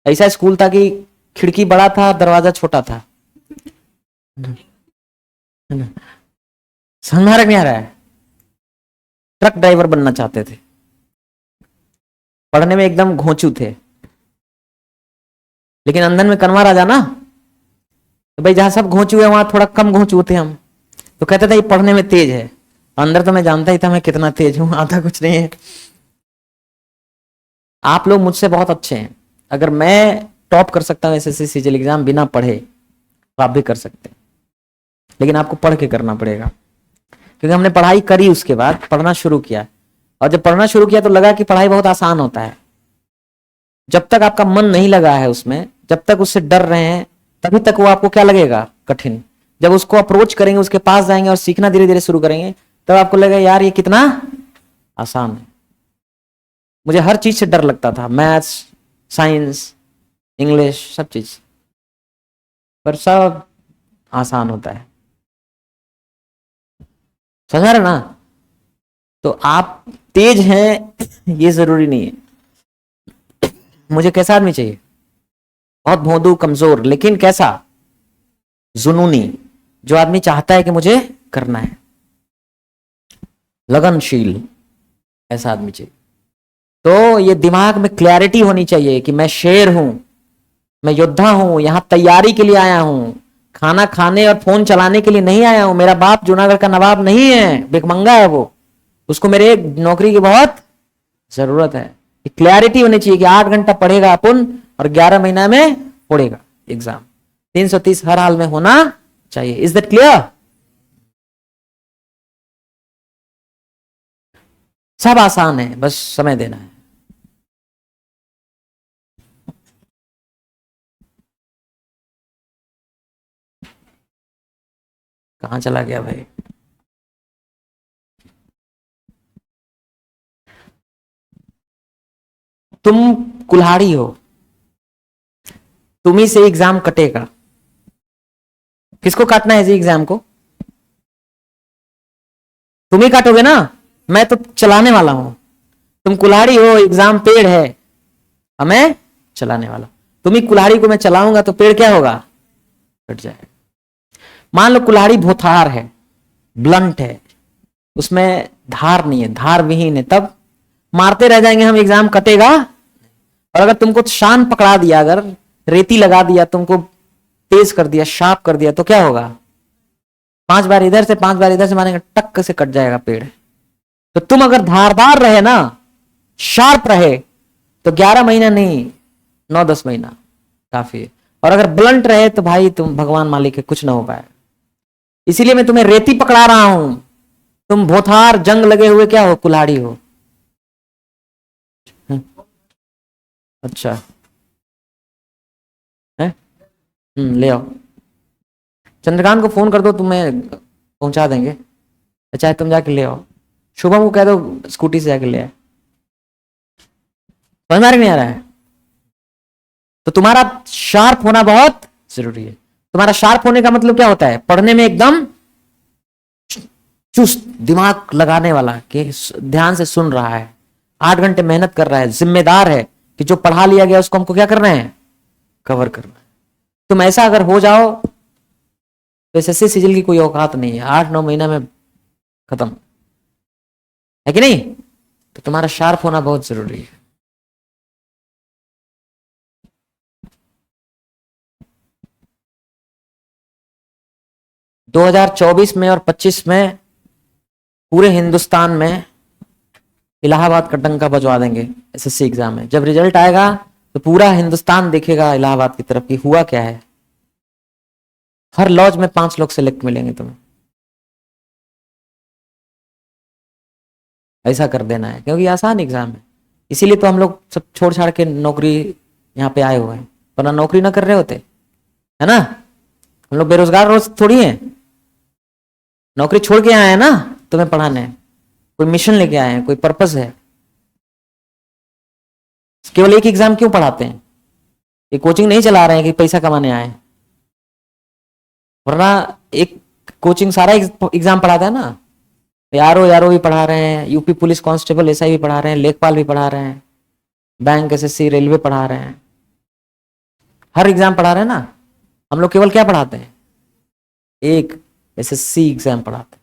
ऐसा स्कूल था कि खिड़की बड़ा था, दरवाजा छोटा था। समझ में नहीं आ रहा है? ट्रक ड्राइवर बनना चाहते थे, पढ़ने में एकदम घोंचू थे, लेकिन अंदर में कनवा राजा ना, तो भाई जहां सब घोंचू है वहां थोड़ा कम घोंचू थे हम। तो कहते थे ये पढ़ने में तेज है। अंदर तो मैं जानता ही था मैं कितना तेज हूं, आता कुछ नहीं है। आप लोग मुझसे बहुत अच्छे हैं। अगर मैं टॉप कर सकता हूं एसएससी सीजीएल एग्जाम बिना पढ़े, तो आप भी कर सकते हैं, लेकिन आपको पढ़ के करना पड़ेगा। क्योंकि हमने पढ़ाई करी, उसके बाद पढ़ना शुरू किया, और जब पढ़ना शुरू किया तो लगा कि पढ़ाई बहुत आसान होता है। जब तक आपका मन नहीं लगा है उसमें, जब तक उससे डर रहे हैं, तभी तक वो आपको क्या लगेगा? कठिन। जब उसको अप्रोच करेंगे, उसके पास जाएंगे और सीखना धीरे धीरे शुरू करेंगे, तब आपको लगेगा यार ये कितना आसान है। मुझे हर चीज से डर लगता था, मैथ्स, साइंस, इंग्लिश, सब चीज, पर सब आसान होता है। समझ रहे ना? तो आप तेज हैं ये जरूरी नहीं है। मुझे कैसा आदमी चाहिए? बहुत भोंदू, कमजोर, लेकिन कैसा? जुनूनी। जो आदमी चाहता है कि मुझे करना है, लगनशील, ऐसा आदमी चाहिए। तो ये दिमाग में क्लैरिटी होनी चाहिए कि मैं शेर हूं, मैं योद्धा हूं, यहां तैयारी के लिए आया हूं, खाना खाने और फोन चलाने के लिए नहीं आया हूं। मेरा बाप जूनागढ़ का नवाब नहीं है, भिखमंगा है वो, उसको मेरे नौकरी की बहुत जरूरत है। क्लैरिटी होनी चाहिए कि 8 घंटा पढ़ेगा अपन और 11 महीना में पढ़ेगा एग्जाम। 330 हर हाल में होना चाहिए। Is that clear? सब आसान है, बस समय देना है। कहां चला गया भाई? तुम कुल्हाड़ी हो, तुम्ही से एग्जाम कटेगा। किसको काटना है इस एग्जाम को? तुम ही काटोगे ना, मैं तो चलाने वाला हूं। तुम कुल्हाड़ी हो, एग्जाम पेड़ है, हमें चलाने वाला। तुम ही कुल्हाड़ी को मैं चलाऊंगा तो पेड़ क्या होगा? कट जाएगा। मान लो कुल्हाड़ी भोथार है, ब्लंट है, उसमें धार नहीं है, धार विहीन है, तब मारते रह जाएंगे हम, एग्जाम कटेगा। और अगर तुमको शान पकड़ा दिया, अगर रेती लगा दिया, तुमको तेज कर दिया, शार्प कर दिया, तो क्या होगा? 5 बार इधर से 5 बार इधर से मारेंगे, टक से कट जाएगा पेड़। तो तुम अगर धारदार रहे ना, शार्प रहे, तो 11 महीना नहीं, 9-10 महीना काफी है। और अगर ब्लंट रहे तो भाई तुम भगवान मालिक है, कुछ ना हो पाए। इसीलिए मैं तुम्हें रेती पकड़ा रहा हूं। तुम भोथार, जंग लगे हुए क्या हो? कुल्हाड़ी हो। अच्छा है? ले आओ। चंद्रकांत को फोन कर दो, तुम्हें पहुंचा देंगे, चाहे तुम जाके ले आओ। शुभम को कह दो स्कूटी से जाके ले आए। समझ में नहीं आ रहा है? तो तुम्हारा शार्प होना बहुत जरूरी है। तुम्हारा शार्प होने का मतलब क्या होता है? पढ़ने में एकदम चुस्त, दिमाग लगाने वाला, कि ध्यान से सुन रहा है, 8 घंटे मेहनत कर रहा है, जिम्मेदार है कि जो पढ़ा लिया गया उसको हमको क्या करना है? कवर करना है। तुम ऐसा अगर हो जाओ तो एसएससी सीजीएल की कोई औकात नहीं है, 8-9 महीना में खत्म, है कि नहीं? तो तुम्हारा शार्प होना बहुत जरूरी है। दो 2024 में और 25 में पूरे हिंदुस्तान में इलाहाबाद का डंका बजवा देंगे एसएससी एग्जाम में। जब रिजल्ट आएगा तो पूरा हिंदुस्तान देखेगा इलाहाबाद की तरफ कि हुआ क्या है। हर लॉज में 5 लोग सेलेक्ट मिलेंगे तुम्हें। ऐसा कर देना है, क्योंकि आसान एग्जाम है। इसीलिए तो हम लोग सब छोड़ छाड़ के नौकरी यहाँ पे आए हुए हैं, वरना नौकरी ना कर रहे होते, है ना? हम लोग बेरोजगार रोज थोड़ी हैं, नौकरी छोड़ के आए हैं ना तुम्हें पढ़ाने। कोई मिशन लेके आए हैं, कोई पर्पस है। केवल एक एग्जाम क्यों पढ़ाते हैं? ये कोचिंग नहीं चला रहे हैं कि पैसा कमाने आए हैं, वरना एक कोचिंग सारा एग्जाम पढ़ाता है ना। यारो यारो भी पढ़ा रहे हैं, यूपी पुलिस कांस्टेबल एसआई भी पढ़ा रहे हैं, लेखपाल भी पढ़ा रहे हैं, बैंक एसएससी रेलवे पढ़ा रहे हैं, हर एग्जाम पढ़ा रहे हैं ना। हम लोग केवल क्या पढ़ाते हैं, एक एसएससी एग्जाम पढ़ाते हैं,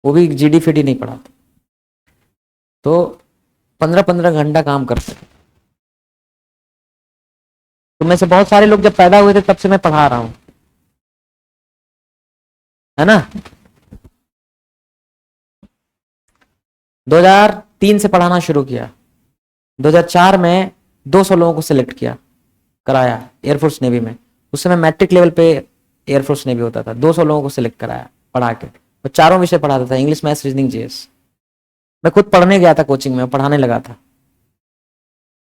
वो भी जीडी फिडी नहीं पढ़ाते। तो 15-15 घंटा काम करते हैं। तो में से बहुत सारे लोग जब पैदा हुए थे तब से मैं पढ़ा रहा हूं, है ना। 2003 से पढ़ाना शुरू किया, 2004 में 200 लोगों को सिलेक्ट किया, कराया एयरफोर्स नेवी में। उस समय मैट्रिक लेवल पे एयरफोर्स नेवी होता था, 200 लोगों को सिलेक्ट कराया पढ़ा के। और चारों विषय पढ़ाता था, इंग्लिश मैथ्स रीजनिंग जीएस। मैं खुद पढ़ने गया था कोचिंग में, पढ़ाने लगा था।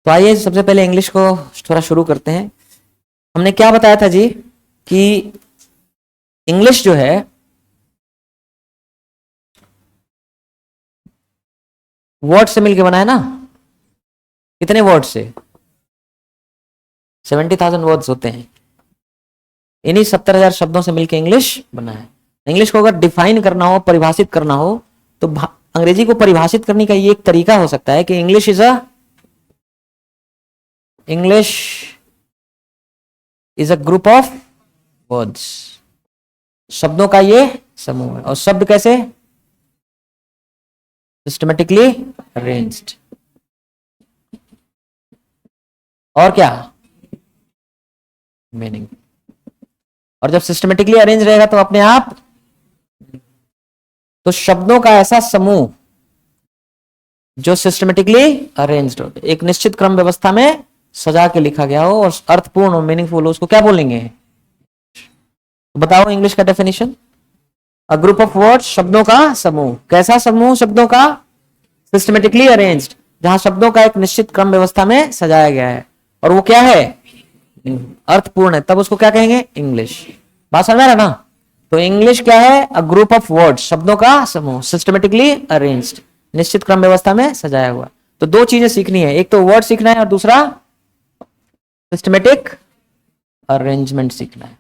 तो आइए सबसे पहले इंग्लिश को थोड़ा शुरू करते हैं। हमने क्या बताया था जी कि इंग्लिश जो है वर्ड से मिलके बना है ना। कितने वर्ड से? 70,000 वर्ड्स होते हैं। इन्हीं 70,000 शब्दों से मिलके इंग्लिश बना है। इंग्लिश को अगर डिफाइन करना हो, परिभाषित करना हो, तो अंग्रेजी को परिभाषित करने का ये एक तरीका हो सकता है कि English is a group of words. शब्दों का ये समूह है। और शब्द कैसे? Systematically arranged. और क्या? मीनिंग। और जब सिस्टमेटिकली अरेंज रहेगा तो अपने आप, तो शब्दों का ऐसा समूह जो सिस्टमेटिकली अरेंज्ड हो, एक निश्चित क्रम व्यवस्था में सजा के लिखा गया हो और अर्थपूर्ण हो, मीनिंगफुल हो, उसको क्या बोलेंगे? बताओ इंग्लिश का definition. A group of words, शब्दों का समूह। कैसा समूह शब्दों का? सिस्टमेटिकली अरेंज्ड, जहां शब्दों का एक निश्चित क्रम व्यवस्था में सजाया गया है और वो क्या है? अर्थपूर्ण है, तब उसको क्या कहेंगे? इंग्लिश। बात समझ रहा है ना। तो इंग्लिश क्या है? अ ग्रुप ऑफ वर्ड्स, शब्दों का समूह, सिस्टमेटिकली अरेंज्ड, निश्चित क्रम व्यवस्था में सजाया हुआ। तो दो चीजें सीखनी है, एक तो वर्ड सीखना है और दूसरा सिस्टमेटिक अरेंजमेंट सीखना है।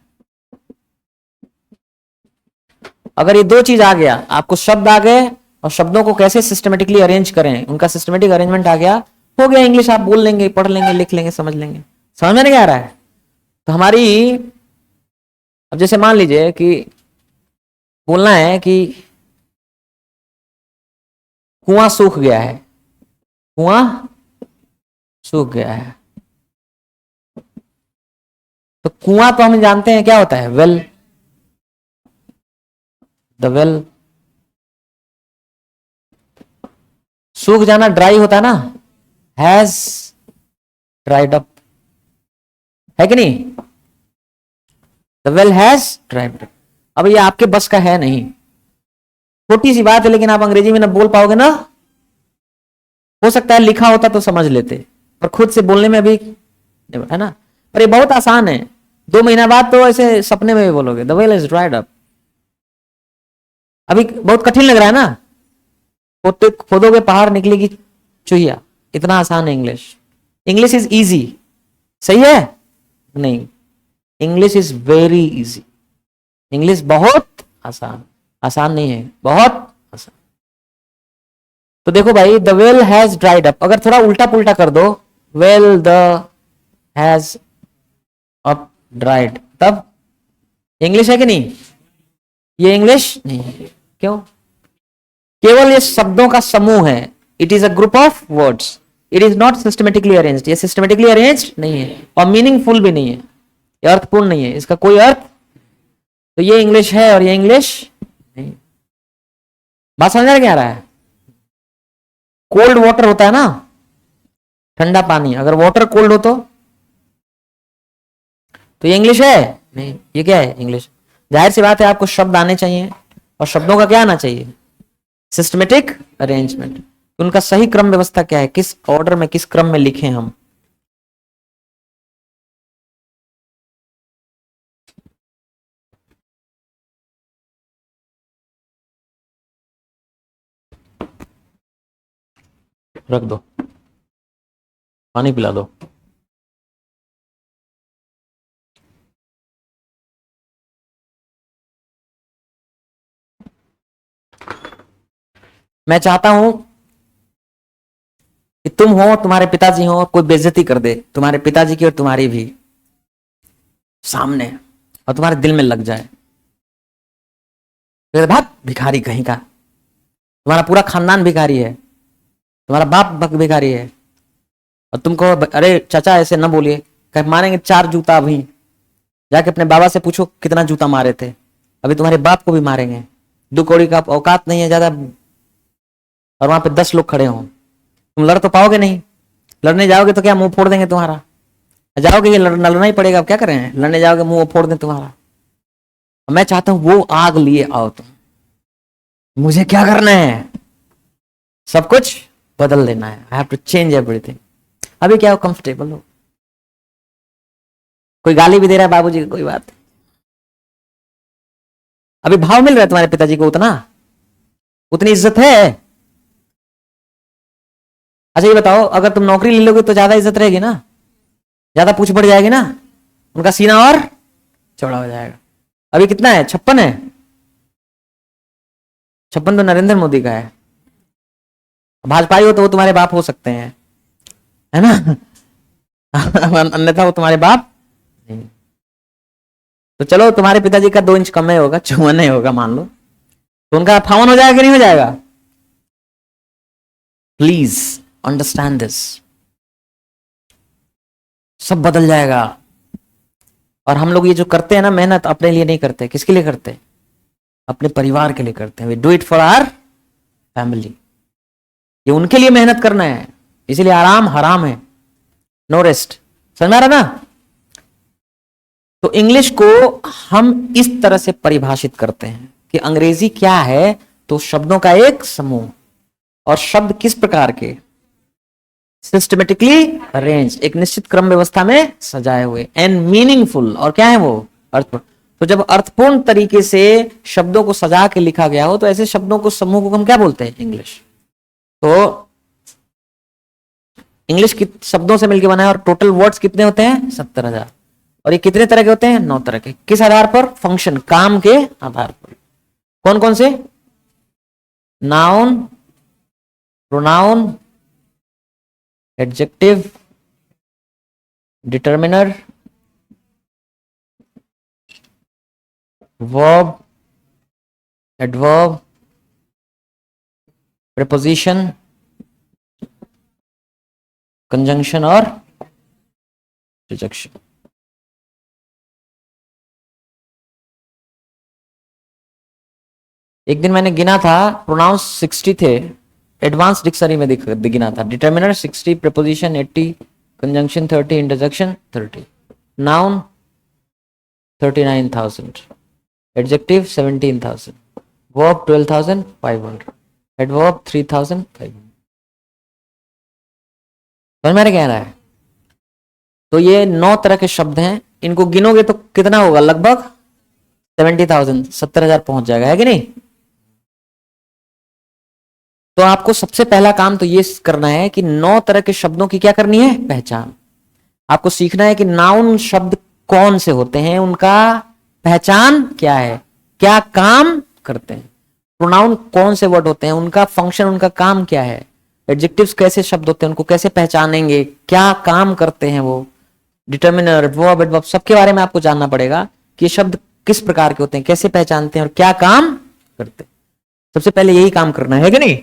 अगर ये दो चीज आ गया, आपको शब्द आ गए और शब्दों को कैसे सिस्टमेटिकली अरेंज करें, उनका सिस्टमेटिक अरेंजमेंट आ गया, हो गया इंग्लिश। आप बोल लेंगे, पढ़ लेंगे, लिख लेंगे, समझ लेंगे। समझ में नहीं आ रहा है? तो हमारी, अब जैसे मान लीजिए कि बोलना है कि कुआं सूख गया है, कुआं सूख गया है। तो कुआं तो हम जानते हैं क्या होता है, वेल। The well. सूख जाना ड्राई होता है ना, हैज ड्राइड अप, है कि नहीं? The well has dried up. अब ये आपके बस का है नहीं, छोटी सी बात है, लेकिन आप अंग्रेजी में ना बोल पाओगे ना। हो सकता है लिखा होता तो समझ लेते, पर खुद से बोलने में अभी, है ना। पर ये बहुत आसान है, 2 महीना बाद तो ऐसे सपने में भी बोलोगे, the well is dried up. अभी बहुत कठिन लग रहा है ना, खोदते खोदोगे पहाड़ निकलेगी चुहिया। इतना आसान है इंग्लिश। इंग्लिश इज इजी, सही है? नहीं, English is very easy. English बहुत आसान, आसान नहीं है, बहुत आसान। तो देखो भाई, the well has dried up, अगर थोड़ा उल्टा पुल्टा कर दो, well the has up dried, तब इंग्लिश है कि नहीं? ये इंग्लिश नहीं है। क्यों? केवल ये शब्दों का समूह है। It is a group of words, it is not systematically arranged. ये सिस्टमेटिकली अरेंज्ड नहीं है और मीनिंगफुल भी नहीं है, ये अर्थपूर्ण नहीं है, इसका कोई अर्थ। तो ये इंग्लिश है और ये इंग्लिश नहीं। बात समझ में क्या आ रहा है? कोल्ड वाटर होता है ना, ठंडा पानी, अगर वाटर कोल्ड हो तो ये इंग्लिश है नहीं। ये क्या है? इंग्लिश। जाहिर सी बात है, आपको शब्द आने चाहिए और शब्दों का क्या आना चाहिए? Systematic arrangement. उनका सही क्रम व्यवस्था क्या है, किस ऑर्डर में, किस क्रम में लिखे हम। रख दो, पानी पिला दो। मैं चाहता हूं कि तुम हो, तुम्हारे पिताजी हो, कोई बेइज्जती कर दे तुम्हारे पिताजी की और तुम्हारी भी सामने, और तुम्हारे दिल में लग जाए, तो भाग भिखारी कहीं का, तुम्हारा पूरा खानदान भिखारी है, तुम्हारा बाप भिखारी है, और तुम कहो अरे चाचा ऐसे न बोलिए, कहीं मारेंगे 4 जूता अभी, जाके अपने बाबा से पूछो कितना जूता मारे थे, अभी तुम्हारे बाप को भी मारेंगे, 2 कौड़ी का औकात नहीं है ज्यादा, और वहां पे 10 लोग खड़े हों, तुम लड़ तो पाओगे नहीं, लड़ने जाओगे तो क्या मुंह फोड़ देंगे तुम्हारा, जाओगे ये लड़ना ही पड़ेगा, अब क्या करें, लड़ने जाओगे मुंह फोड़ दें तुम्हारा। मैं चाहता हूं वो आग लिए आओ तुम, मुझे क्या करना है, सब कुछ बदल देना है, I have to change everything. अभी क्या हो, कंफर्टेबल हो, कोई गाली भी दे रहा है बाबूजी, कोई बात नहीं, अभी भाव मिल रहा है तुम्हारे पिताजी को, उतना उतनी इज्जत है। अच्छा ये बताओ, अगर तुम नौकरी ले लोगे तो ज्यादा इज्जत रहेगी ना, ज्यादा पूछ बढ़ जाएगी ना, उनका सीना और चौड़ा हो जाएगा। अभी कितना है, 56 है, 56 तो नरेंद्र मोदी का है, भाजपाई हो तो वो तुम्हारे बाप हो सकते हैं, है ना अन्यथा वो तुम्हारे बाप नहीं। तो चलो तुम्हारे पिताजी का 2 इंच कम ही होगा, 54 ही होगा मान लो, तो उनका 58 हो जाएगा कि नहीं हो जाएगा। प्लीज अंडरस्टैंड दिस, सब बदल जाएगा। और हम लोग ये जो करते हैं ना मेहनत, अपने लिए नहीं करते, किसके लिए करते हैं, अपने परिवार के लिए करते हैं, we do it for our family, ये उनके लिए मेहनत करना है, इसीलिए आराम हराम है, नो रेस्ट, समझ में आ रहा ना। तो इंग्लिश को हम इस तरह से परिभाषित करते हैं कि अंग्रेजी क्या है, तो शब्दों का एक समूह, और शब्द किस प्रकार के, सिस्टमेटिकली अरेंज, एक निश्चित क्रम व्यवस्था में सजाए हुए, एंड मीनिंगफुल, और क्या है वो, अर्थपूर्ण। तो जब अर्थपूर्ण तरीके से शब्दों को सजा के लिखा गया हो, तो ऐसे शब्दों को समूह को हम क्या बोलते हैं, इंग्लिश। तो इंग्लिश की शब्दों से मिलकर बना है, और टोटल वर्ड्स कितने होते हैं, 70,000, और ये कितने तरह के होते हैं, 9 तरह के, किस आधार पर, फंक्शन, काम के आधार पर, कौन कौन से, noun, pronoun, adjective, determiner, verb, adverb, preposition, conjunction और रिजेक्शन। एक दिन मैंने गिना था, प्रोनाउंस 60 थे, एडवांस डिक्शनरी में गिना था, determiner 60, preposition 80, conjunction 30, interjection 30, noun 39,000, adjective 17,000, verb 12,500, adverb 3,500। समझ में कह रहा है। तो ये 9 तरह के शब्द हैं, इनको गिनोगे तो कितना होगा, लगभग 70,000, 70,000 पहुंच जाएगा, है कि नहीं। तो आपको सबसे पहला काम तो ये करना है कि 9 तरह के शब्दों की क्या करनी है, पहचान। आपको सीखना है कि नाउन शब्द कौन से होते हैं, उनका पहचान क्या है, क्या काम करते हैं। प्रोनाउन कौन से वर्ड होते हैं, उनका फंक्शन, उनका काम क्या है। एडजेक्टिव्स कैसे शब्द होते हैं, उनको कैसे पहचानेंगे, क्या काम करते हैं वो। डिटर्मिनर, वर्ब, एडवर्ब, सबके बारे में आपको जानना पड़ेगा कि ये शब्द किस प्रकार के होते हैं, कैसे पहचानते हैं और क्या काम करते हैं। सबसे पहले यही काम करना है कि नहीं।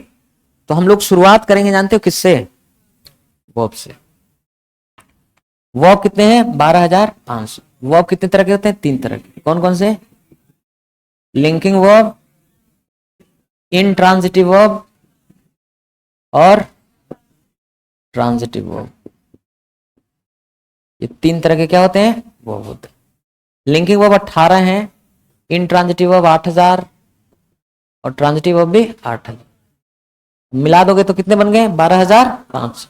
तो हम लोग शुरुआत करेंगे, जानते हो किससे, वर्ब से। वर्ब कितने हैं, 12,500। वर्ब कितने तरह के होते हैं, 3 तरह के, कौन कौन से, लिंकिंग वर्ब, इंट्रांजिटिव वर्ब और ट्रांजिटिव वर्ब। ये 3 तरह के क्या होते हैं, वर्ब होते हैं। लिंकिंग वर्ब 18 है, इंट्रांजिटिव वर्ब 8,000 और ट्रांजिटिव वर्ब भी 8,000। मिला दोगे तो कितने बन गए, 12,500।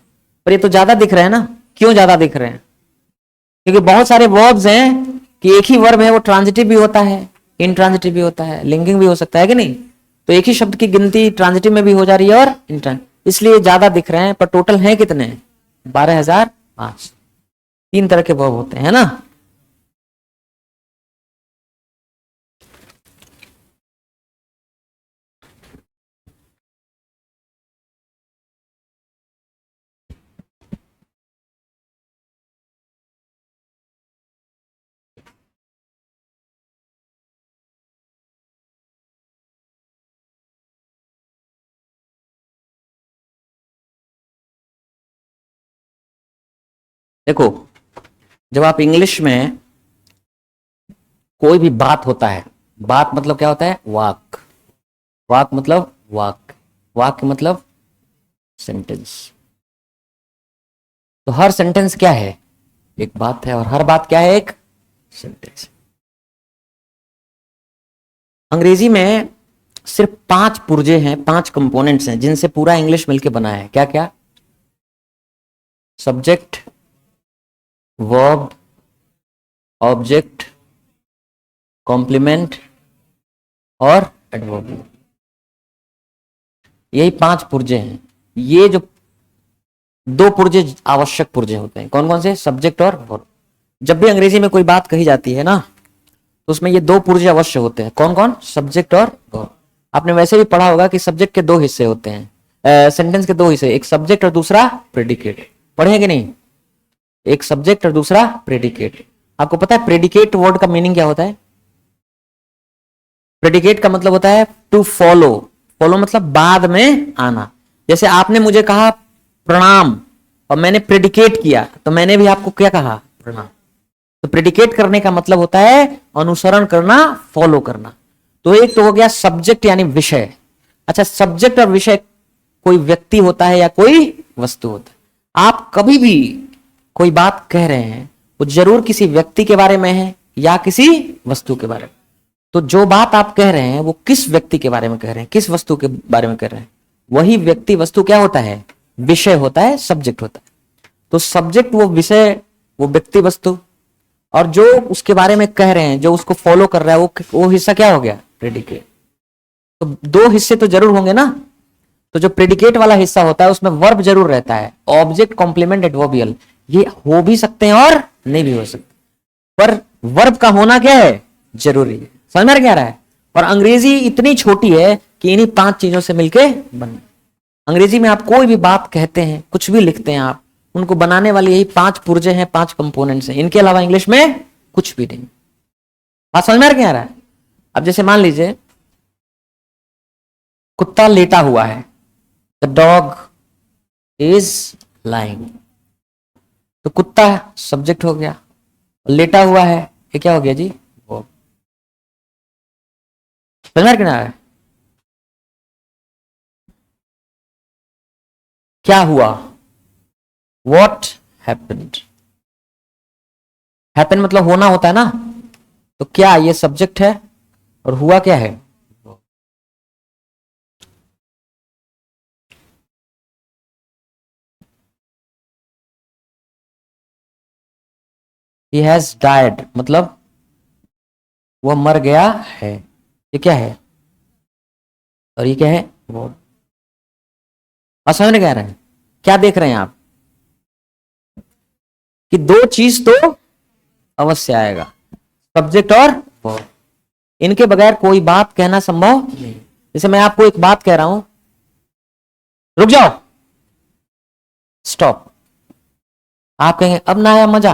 पर ये तो ज्यादा दिख रहे हैं ना, क्यों ज्यादा दिख रहे हैं, क्योंकि बहुत सारे वर्ब्स हैं कि एक ही वर्ब है वो ट्रांजिटिव भी होता है, इंट्रांजिटिव भी होता है, लिंकिंग भी हो सकता है कि नहीं। तो एक ही शब्द की गिनती ट्रांजिटिव में भी हो जा रही है और इंट्रांजिटिव, इसलिए ज्यादा दिख रहे हैं, पर टोटल है कितने, 12,500। 3 तरह के वर्ब होते हैं ना। देखो, जब आप इंग्लिश में कोई भी बात होता है, बात मतलब क्या होता है? वाक। वाक मतलब वाक, वाक मतलब सेंटेंस। तो हर सेंटेंस क्या है? एक बात है, और हर बात क्या है? एक सेंटेंस। अंग्रेजी में सिर्फ 5 पुर्जे हैं, 5 कंपोनेंट्स हैं जिनसे पूरा इंग्लिश मिलके बना है। क्या क्या? सब्जेक्ट, वर्ब, ऑब्जेक्ट, कॉम्प्लीमेंट और एडवर्ब। यही 5 पुर्जे हैं। ये जो 2 पुर्जे आवश्यक पुर्जे होते हैं, कौन कौन से? सब्जेक्ट और वर्ब। जब भी अंग्रेजी में कोई बात कही जाती है ना, तो उसमें ये 2 पुर्जे अवश्य होते हैं। कौन कौन? सब्जेक्ट और वर्ब। आपने वैसे भी पढ़ा होगा कि सब्जेक्ट के 2 हिस्से होते हैं, सेंटेंस के 2 हिस्से, एक सब्जेक्ट और दूसरा प्रेडिकेट। पढ़े कि नहीं? एक सब्जेक्ट और दूसरा प्रेडिकेट। आपको पता है प्रेडिकेट वर्ड का मीनिंग क्या होता है? प्रेडिकेट का मतलब होता है टू फॉलो। फॉलो मतलब बाद में आना। जैसे आपने मुझे कहा प्रणाम और मैंने प्रेडिकेट किया, तो मैंने भी आपको क्या कहा? प्रणाम। तो प्रेडिकेट करने का मतलब होता है अनुसरण करना, फॉलो करना। तो एक तो हो गया सब्जेक्ट यानी विषय। अच्छा, सब्जेक्ट और विषय कोई व्यक्ति होता है या कोई वस्तु होता है? आप कभी भी कोई बात कह रहे हैं, वो जरूर किसी व्यक्ति के बारे में है या किसी वस्तु के बारे में। तो जो बात आप कह रहे हैं वो किस व्यक्ति के बारे में कह रहे हैं, किस वस्तु के बारे में कह रहे हैं? वही व्यक्ति वस्तु क्या होता है? विषय होता है, सब्जेक्ट होता है। तो सब्जेक्ट वो विषय, वो व्यक्ति वस्तु, और जो उसके बारे में कह रहे हैं, जो उसको फॉलो कर रहा है, वो हिस्सा क्या हो गया? प्रेडिकेट। तो 2 हिस्से तो जरूर होंगे ना। तो जो प्रेडिकेट वाला हिस्सा होता है उसमें वर्ब जरूर रहता है, ऑब्जेक्ट, कॉम्प्लीमेंट, एडवर्बियल। ये हो भी सकते हैं और नहीं भी हो सकते, पर वर्ब का होना क्या है? जरूरी है। समझ में क्या रहा है? और अंग्रेजी इतनी छोटी है कि इन्हीं 5 चीजों से मिलके बन। अंग्रेजी में आप कोई भी बात कहते हैं, कुछ भी लिखते हैं आप, उनको बनाने वाली यही 5 पुर्जे हैं, 5 कंपोनेंट्स हैं। इनके अलावा इंग्लिश में कुछ भी नहीं। बात समझ में क्या आ रहा है? अब जैसे मान लीजिए कुत्ता लेटा हुआ है, द डॉग इज लाइंग। तो कुत्ता सब्जेक्ट हो गया, लेटा हुआ है ये क्या हो गया जी? वो। समझ में क्या आ रहा है? क्या हुआ? What happened. हैपन मतलब होना होता है ना। तो क्या ये सब्जेक्ट है और हुआ क्या है? ही हैज डाइड मतलब वह मर गया है। ये क्या है? और ये क्या है? वो। और समझ में क्या रहे हैं? क्या देख रहे हैं आप कि 2 चीज तो अवश्य आएगा, सब्जेक्ट और वर्ब। इनके बगैर कोई बात कहना संभव नहीं। जैसे मैं आपको एक बात कह रहा हूं, रुक जाओ, स्टॉप। आप कहेंगे अब ना आया मजा।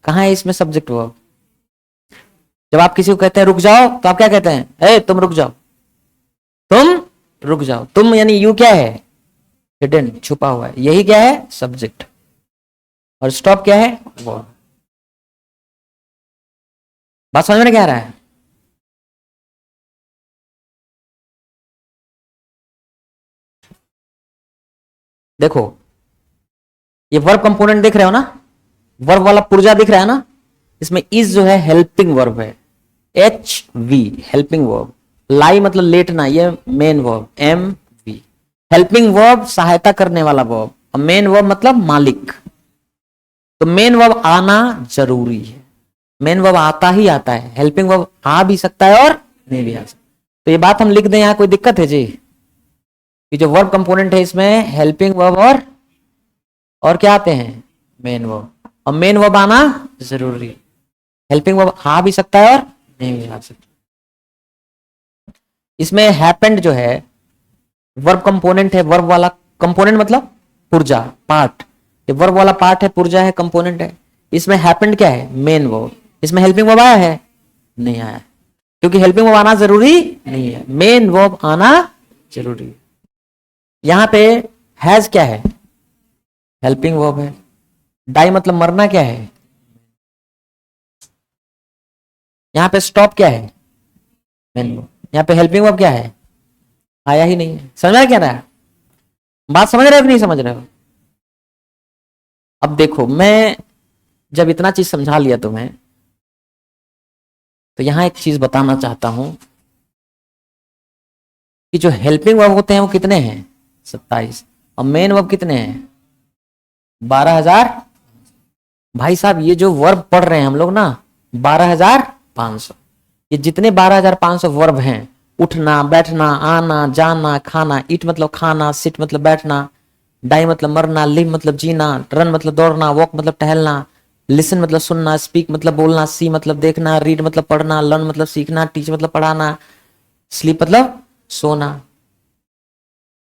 कहां है इसमें सब्जेक्ट वर्ब? जब आप किसी को कहते हैं रुक जाओ, तो आप क्या कहते हैं? ए तुम रुक जाओ, तुम रुक जाओ। तुम यानी यू क्या है? हिडन, छुपा हुआ है। यही क्या है? सब्जेक्ट। और स्टॉप क्या है? वर्ब। बात समझ में क्या आ रहा है? देखो, ये वर्ब कंपोनेंट देख रहे हो ना, वर्ब वाला पुर्जा दिख रहा है ना, इसमें इज जो है हेल्पिंग वर्ब है, H V helping verb. Lie मतलब लेटना, ये main verb M V. Helping verb सहायता करने वाला वर्ब, और मेन वर्ब मतलब मालिक। तो मेन वर्ब आना जरूरी है। मेन वर्ब आता ही आता है, हेल्पिंग वर्ब आ भी सकता है और नहीं भी आ सकता। तो ये बात हम लिख दें, यहां कोई दिक्कत है जी? कि जो वर्ब कंपोनेंट है इसमें हेल्पिंग वर्ब और क्या आते हैं? Main verb. और मेन वर्ब आना जरूरी। हेल्पिंग वर्ब आ भी सकता है और नहीं भी आ सकता। इसमें हैपेंड जो है वर्ब कंपोनेंट है, वर्ब वाला कंपोनेंट मतलब पुर्जा, पार्ट। ये वर्ब वाला पार्ट है, पुर्जा है, कंपोनेंट है। इसमें हैपेंड क्या है? Main verb. इसमें हेल्पिंग वर्ब आया है? नहीं आया, क्योंकि हेल्पिंग वर्ब आना जरूरी नहीं है, मेन वर्ब आना जरूरी है। यहां पे हैज क्या है? हेल्पिंग वर्ब है। डाई मतलब मरना क्या है, यहां पे स्टॉप क्या है, मेन वर्ब। यहां पे हेल्पिंग वर्ब क्या है, आया ही नहीं है। समझ में क्या रहा है, बात समझ रहे हो कि नहीं समझ रहे हो। अब देखो, मैं जब इतना चीज समझा लिया तुम्हें, तो यहां एक चीज बताना चाहता हूं कि जो हेल्पिंग वर्ब होते हैं वो कितने हैं, 27, और मेन वर्ब कितने हैं, 12,000। भाई साहब ये जो वर्ब पढ़ रहे हैं हम लोग ना, 12,500, ये जितने 12,500 वर्ब हैं, उठना, बैठना, आना, जाना, खाना, ईट मतलब खाना, सिट मतलब बैठना, डाई मतलब मरना, लिव मतलब जीना, रन मतलब दौड़ना, वॉक मतलब टहलना, लिसन मतलब सुनना, स्पीक मतलब बोलना, सी मतलब देखना, रीड मतलब पढ़ना, लर्न मतलब सीखना, टीच मतलब पढ़ाना, स्लीप मतलब सोना,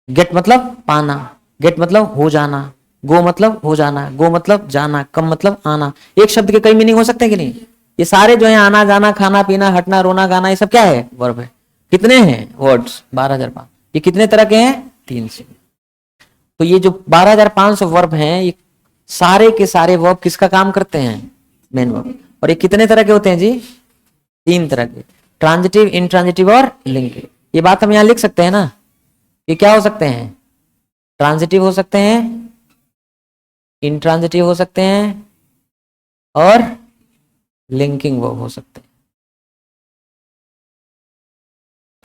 गेट मतलब पाना, गेट मतलब हो जाना, गो मतलब हो जाना, गो मतलब जाना, कम मतलब आना। एक शब्द के कई मीनिंग हो सकते हैं कि नहीं। ये सारे जो है आना जाना खाना पीना हटना रोना गाना, ये सब क्या है, वर्ब है। कितने हैं वर्ड्स, 12,500। ये कितने तरह के हैं, 300। तो ये जो 12,500 वर्ब हैं, ये सारे के सारे वर्ब किसका काम करते हैं, मेन वर्ब। और ये कितने तरह के होते हैं जी, 3 तरह के, ट्रांजिटिव, इंट्रांजिटिव और लिंकिंग। ये बात हम यहां लिख सकते हैं ना, ये क्या हो सकते हैं, ट्रांजिटिव हो सकते हैं, इंट्रांजिटिव हो सकते हैं, और लिंकिंग वर्ब हो सकते हैं।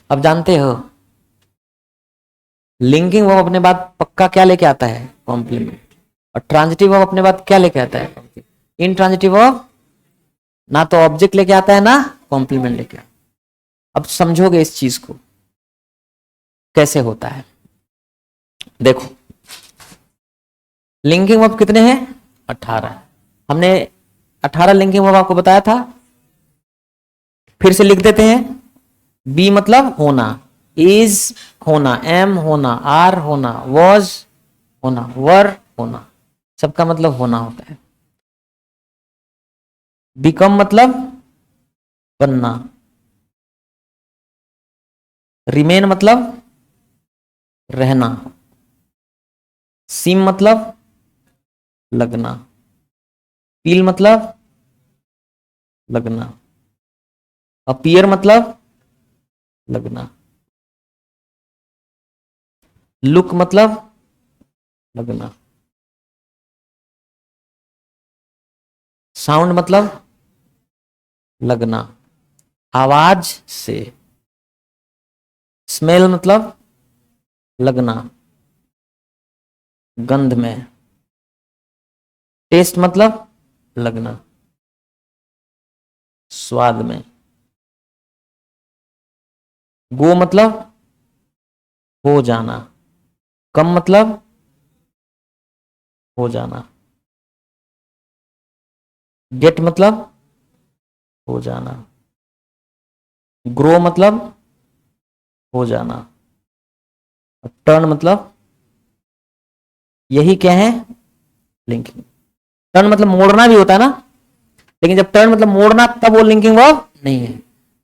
अब जानते हो लिंकिंग वर्ब अपने बाद पक्का क्या लेके आता है, कॉम्प्लीमेंट। और ट्रांजिटिव वर्ब अपने बाद क्या लेके आता है, इंट्रांजिटिव वर्ब ना तो ऑब्जेक्ट लेके आता है ना कॉम्प्लीमेंट लेके आता है। अब समझोगे इस चीज को कैसे होता है, देखो लिंकिंग वर्ब कितने हैं, 18। हमने 18 लिंकिंग वर्ब आपको बताया था, फिर से लिख देते हैं। बी मतलब होना, इज होना, एम होना, आर होना, वॉज होना, वर होना, सबका मतलब होना होता है। बिकम मतलब बनना, रिमेन मतलब रहना, सीम मतलब लगना, फील मतलब लगना, अपीयर मतलब लगना, लुक मतलब लगना, साउंड मतलब लगना, आवाज से, स्मेल मतलब लगना, गंध में, टेस्ट मतलब लगना, स्वाद में, गो मतलब हो जाना, कम मतलब हो जाना, गेट मतलब हो जाना, ग्रो मतलब हो जाना, टर्न मतलब, यही क्या है, लिंकिंग। टर्न मतलब मोड़ना भी होता है ना, लेकिन जब टर्न मतलब मोड़ना तब वो लिंकिंग वर्ब नहीं है।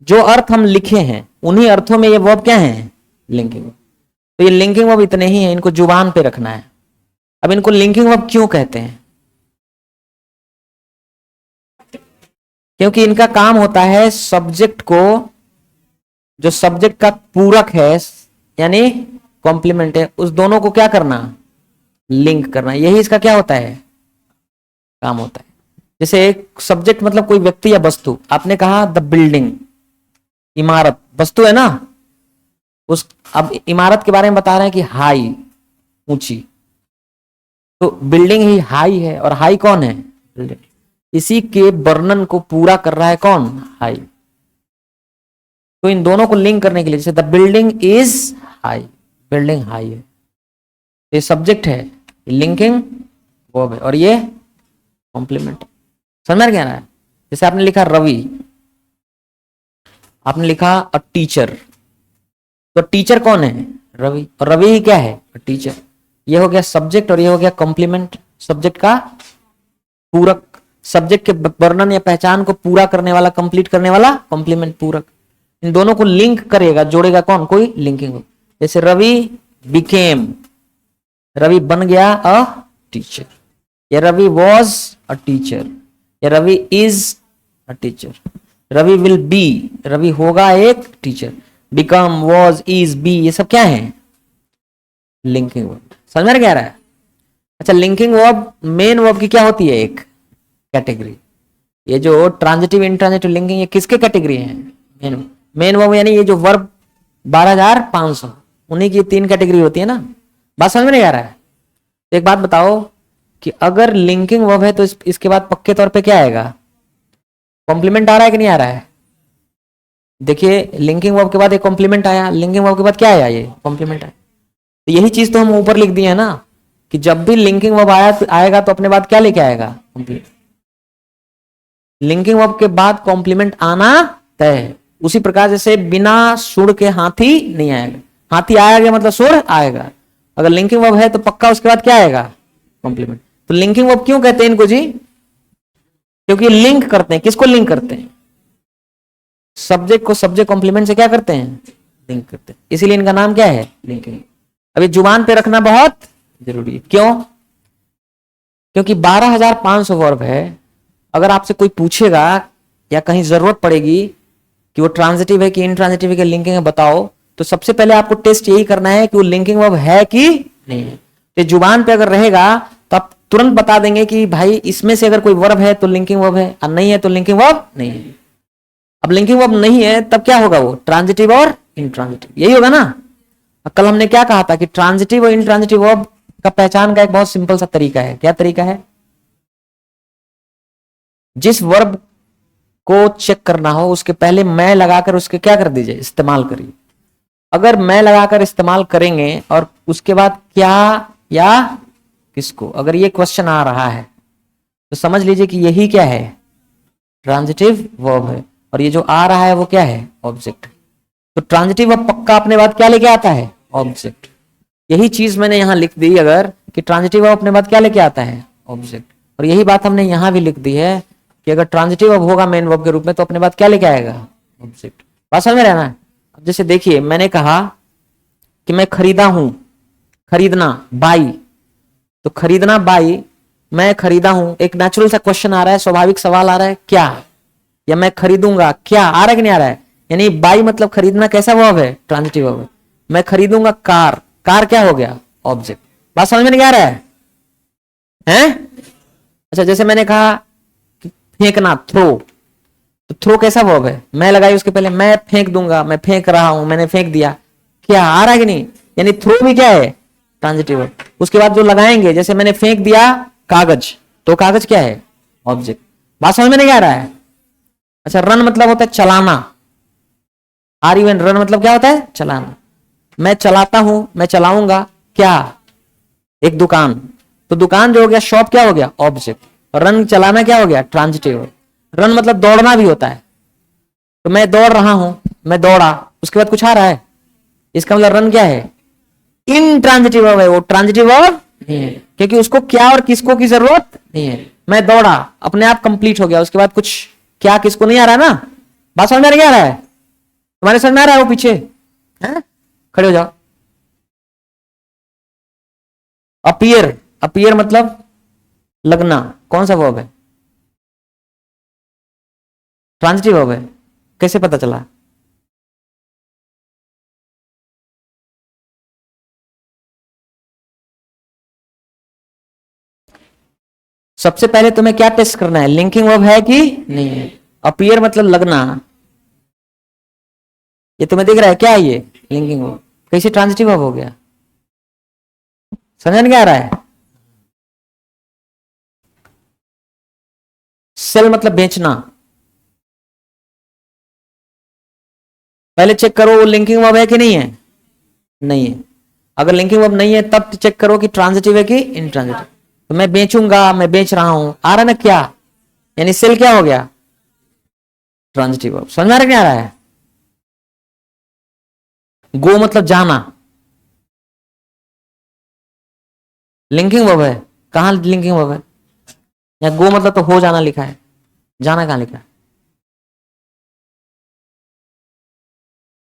जो अर्थ हम लिखे हैं उन्हीं अर्थों में ये वर्ब क्या है, लिंकिंग। तो ये लिंकिंग वर्ब इतने ही हैं, इनको जुबान पे रखना है। अब इनको लिंकिंग वर्ब क्यों कहते हैं, क्योंकि इनका काम होता है सब्जेक्ट को, जो सब्जेक्ट का पूरक है यानी कॉम्प्लीमेंट है, उस दोनों को क्या करना, लिंक करना। यही इसका क्या होता है, काम होता है। जैसे एक सब्जेक्ट मतलब कोई व्यक्ति या वस्तु, आपने कहा द बिल्डिंग, इमारत वस्तु है ना, उस अब इमारत के बारे में बता रहे हैं कि हाई, ऊंची, तो बिल्डिंग ही हाई है, और हाई कौन है, बिल्डिंग। इसी के वर्णन को पूरा कर रहा है कौन, हाई। तो इन दोनों को लिंक करने के लिए, जैसे the building is high, building high है, ये सब्जेक्ट है, लिंकिंग वर्ब है, और ये कॉम्प्लीमेंट। समझ में क्या रहा है। जैसे आपने लिखा रवि, आपने लिखा अ टीचर, तो टीचर कौन है, रवि, और रवि ही क्या है, टीचर। ये हो गया सब्जेक्ट और ये हो गया कॉम्प्लीमेंट, सब्जेक्ट का पूरक, सब्जेक्ट के वर्णन या पहचान को पूरा करने वाला, कंप्लीट करने वाला कॉम्प्लीमेंट पूरक। इन दोनों को लिंक करेगा, जोड़ेगा कौन, कोई लिंकिंग। जैसे रवि बिकेम, रवि बन गया अ टीचर। या रवि वॉज अ टीचर, या Ravi is a teacher, Ravi will be, Ravi होगा एक teacher, become, was, is, be, ये सब क्या है? Linking verb. समझ में क्या आ रहा है? अच्छा, लिंकिंग वर्ब मेन वर्ब की क्या होती है? एक कैटेगरी। ये जो ट्रांजिटिव इंट्रांजिटिव लिंकिंग, ये किसके कैटेगरी है? मेन वर्ब, यानी ये जो वर्ब 12,500, उन्हीं की 3 कैटेगरी होती है ना। बात समझ में नहीं आ रहा है? तो एक बात बताओ कि अगर लिंकिंग वर्ब है तो इसके बाद पक्के तौर पे क्या आएगा? कॉम्प्लीमेंट आ रहा है कि नहीं आ रहा है? देखिए, लिंकिंग वर्ब के बाद एक कॉम्प्लीमेंट आया, लिंकिंग वर्ब के बाद क्या आया? ये कॉम्प्लीमेंट आया। तो यही चीज तो हम ऊपर लिख दिए है ना, कि जब भी लिंकिंग वर्ब आएगा तो अपने बाद क्या लेके आएगा? कॉम्प्लीमेंट। लिंकिंग वर्ब के बाद कॉम्प्लीमेंट आना तय है। उसी प्रकार जैसे बिना सुर के हाथी नहीं आएगा, हाथी आएगा मतलब सुर आएगा। अगर लिंकिंग वर्ब है तो पक्का उसके बाद क्या आएगा? कॉम्प्लीमेंट। तो लिंकिंग वर्ब क्यों कहते हैं इनको जी? क्योंकि लिंक करते हैं। किसको लिंक करते हैं? सब्जेक्ट को सब्जेक्ट कॉम्प्लीमेंट से क्या करते हैं? लिंक करते हैं। इसीलिए इनका नाम क्या है? लिंकिंग। अभी जुबान पे रखना बहुत जरूरी है। क्यों? क्योंकि 12,500 वर्ब है। अगर आपसे कोई पूछेगा या कहीं जरूरत पड़ेगी कि वो ट्रांजिटिव है कि इंट्रांजिटिव है कि लिंकिंग है बताओ, तो सबसे पहले आपको टेस्ट यही करना है कि वो लिंकिंग वर्ब है कि नहीं है। तो जुबान पे अगर रहेगा तो आप तुरंत बता देंगे कि भाई इसमें से अगर कोई वर्ब है तो लिंकिंग वर्ब है, और नहीं है तो लिंकिंग वर्ब नहीं है। अब लिंकिंग वर्ब नहीं है तब क्या होगा? वो ट्रांजिटिव और इंट्रांजिटिव, यही होगा ना। कल हमने क्या कहा था कि ट्रांजिटिव और इंट्रांजिटिव वर्ब का पहचान का एक बहुत सिंपल सा तरीका है। क्या तरीका है? जिस वर्ब को चेक करना हो उसके पहले मैं लगाकर उसके क्या कर दीजिए? इस्तेमाल करिए। अगर मैं लगाकर इस्तेमाल करेंगे और उसके बाद क्या या किसको, अगर ये क्वेश्चन आ रहा है तो समझ लीजिए कि यही क्या है? ट्रांजिटिव वर्ब है। और ये जो आ रहा है वो क्या है? ऑब्जेक्ट। तो ट्रांजिटिव वर्ब पक्का अपने बाद क्या लेके आता है? ऑब्जेक्ट। यही चीज मैंने यहां लिख दी अगर, कि ट्रांजिटिव वर्ब अपने बाद क्या लेके आता है? ऑब्जेक्ट। और यही बात हमने यहां भी लिख दी है कि अगर ट्रांजिटिव वर्ब होगा मेन वर्ब के रूप में तो अपने बाद क्या लेके आएगा? ऑब्जेक्ट। बात समझ में रहना है? अब जैसे देखिए, मैंने कहा कि मैं खरीदा हूं, खरीदना, बाई। तो खरीदना बाई, मैं खरीदा हूं, एक नेचुरल सा क्वेश्चन आ रहा है, स्वाभाविक सवाल आ रहा है, क्या? या मैं खरीदूंगा, क्या? आ रहा है कि नहीं आ रहा है? यानी बाई मतलब खरीदना कैसा वर्ब है? ट्रांजिटिव वर्ब है। मैं खरीदूंगा कार, कार क्या हो गया? ऑब्जेक्ट। बात समझ में नहीं आ रहा है? हैं? अच्छा, जैसे मैंने कहा कि फेंकना, थ्रो, तो थ्रो कैसा वर्ब है? मैं लगाई उसके पहले, मैं फेंक दूंगा, मैं फेंक रहा हूं, मैंने फेंक दिया, क्या? आ रहा है कि नहीं? यानी थ्रो भी क्या है? Transitive verb. उसके बाद जो लगाएंगे, जैसे मैंने फेंक दिया कागज, तो कागज क्या है? ऑब्जेक्ट। बात समझ में नहीं आ रहा है? अच्छा, रन मतलब होता है चलाना, आर यू एन, रन मतलब क्या होता है? चलाना। मैं चलाता हूं, मैं चलाऊंगा, क्या? एक दुकान, तो दुकान जो हो गया, शॉप क्या हो गया? ऑब्जेक्ट। रन चलाना क्या हो गया? ट्रांजिटिव। रन मतलब दौड़ना भी होता है, तो मैं दौड़ रहा हूं, मैं दौड़ा, उसके बाद कुछ आ रहा है, इसका मतलब रन क्या है? इंट्रांजिटिव है, वो ट्रांजिटिव नहीं है, क्योंकि उसको क्या और किसको की जरूरत नहीं है। मैं दौड़ा, अपने आप कंप्लीट हो गया, उसके बाद कुछ क्या किसको नहीं आ रहा है ना। बात समझ में आ रहा है? तुम्हारे समझ में आ रहा है? वो पीछे है, खड़े हो जाओ। अपीयर, अपीयर मतलब लगना, कौन सा वर्ब है? ट्रांजिटिव वर्ब है। कैसे पता चला? सबसे पहले तुम्हें क्या टेस्ट करना है? लिंकिंग वर्ब है कि नहीं है। अपीयर मतलब लगना, ये तुम्हें दिख रहा है क्या? ये लिंकिंग वर्ब कैसे ट्रांजिटिव वर्ब हो गया? समझ नहीं आ रहा है? सेल मतलब बेचना, पहले चेक करो वो लिंकिंग वर्ब है कि नहीं है। नहीं है। अगर लिंकिंग वर्ब नहीं है तब चेक करो कि ट्रांजिटिव है कि इंट्रांजिटिव। तो मैं बेचूंगा, मैं बेच रहा हूं, आ रहा ना क्या? यानी सेल क्या हो गया? Transitive verb. समझ में आ रहा क्या आ रहा है? गो मतलब जाना, लिंकिंग वर्ब है। कहां लिंकिंग वर्ब है? या गो मतलब तो हो जाना लिखा है, जाना कहां लिखा है?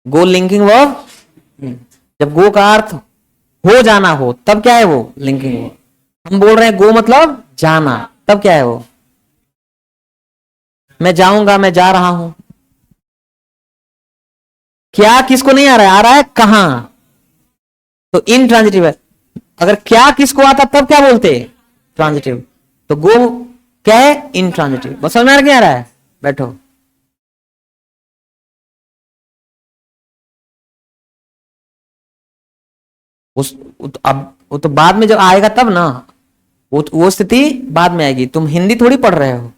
गो लिंकिंग वर्ब। जब गो का अर्थ हो जाना हो तब क्या है? वो लिंकिंग वर्ब। हम बोल रहे हैं गो मतलब जाना, तब क्या है वो? मैं जाऊंगा, मैं जा रहा हूं। क्या किसको नहीं आ रहा है? आ रहा है कहां, तो इनट्रांजिटिव है। अगर क्या किसको आता तब क्या बोलते? ट्रांजिटिव। तो गो क्या है? इनट्रांजिटिव। बस समझ में आ रहा, क्या आ रहा है? बैठो। उस अब वो तो बाद में जब आएगा तब ना, वो स्थिति बाद में आएगी। तुम हिंदी थोड़ी पढ़ रहे हो,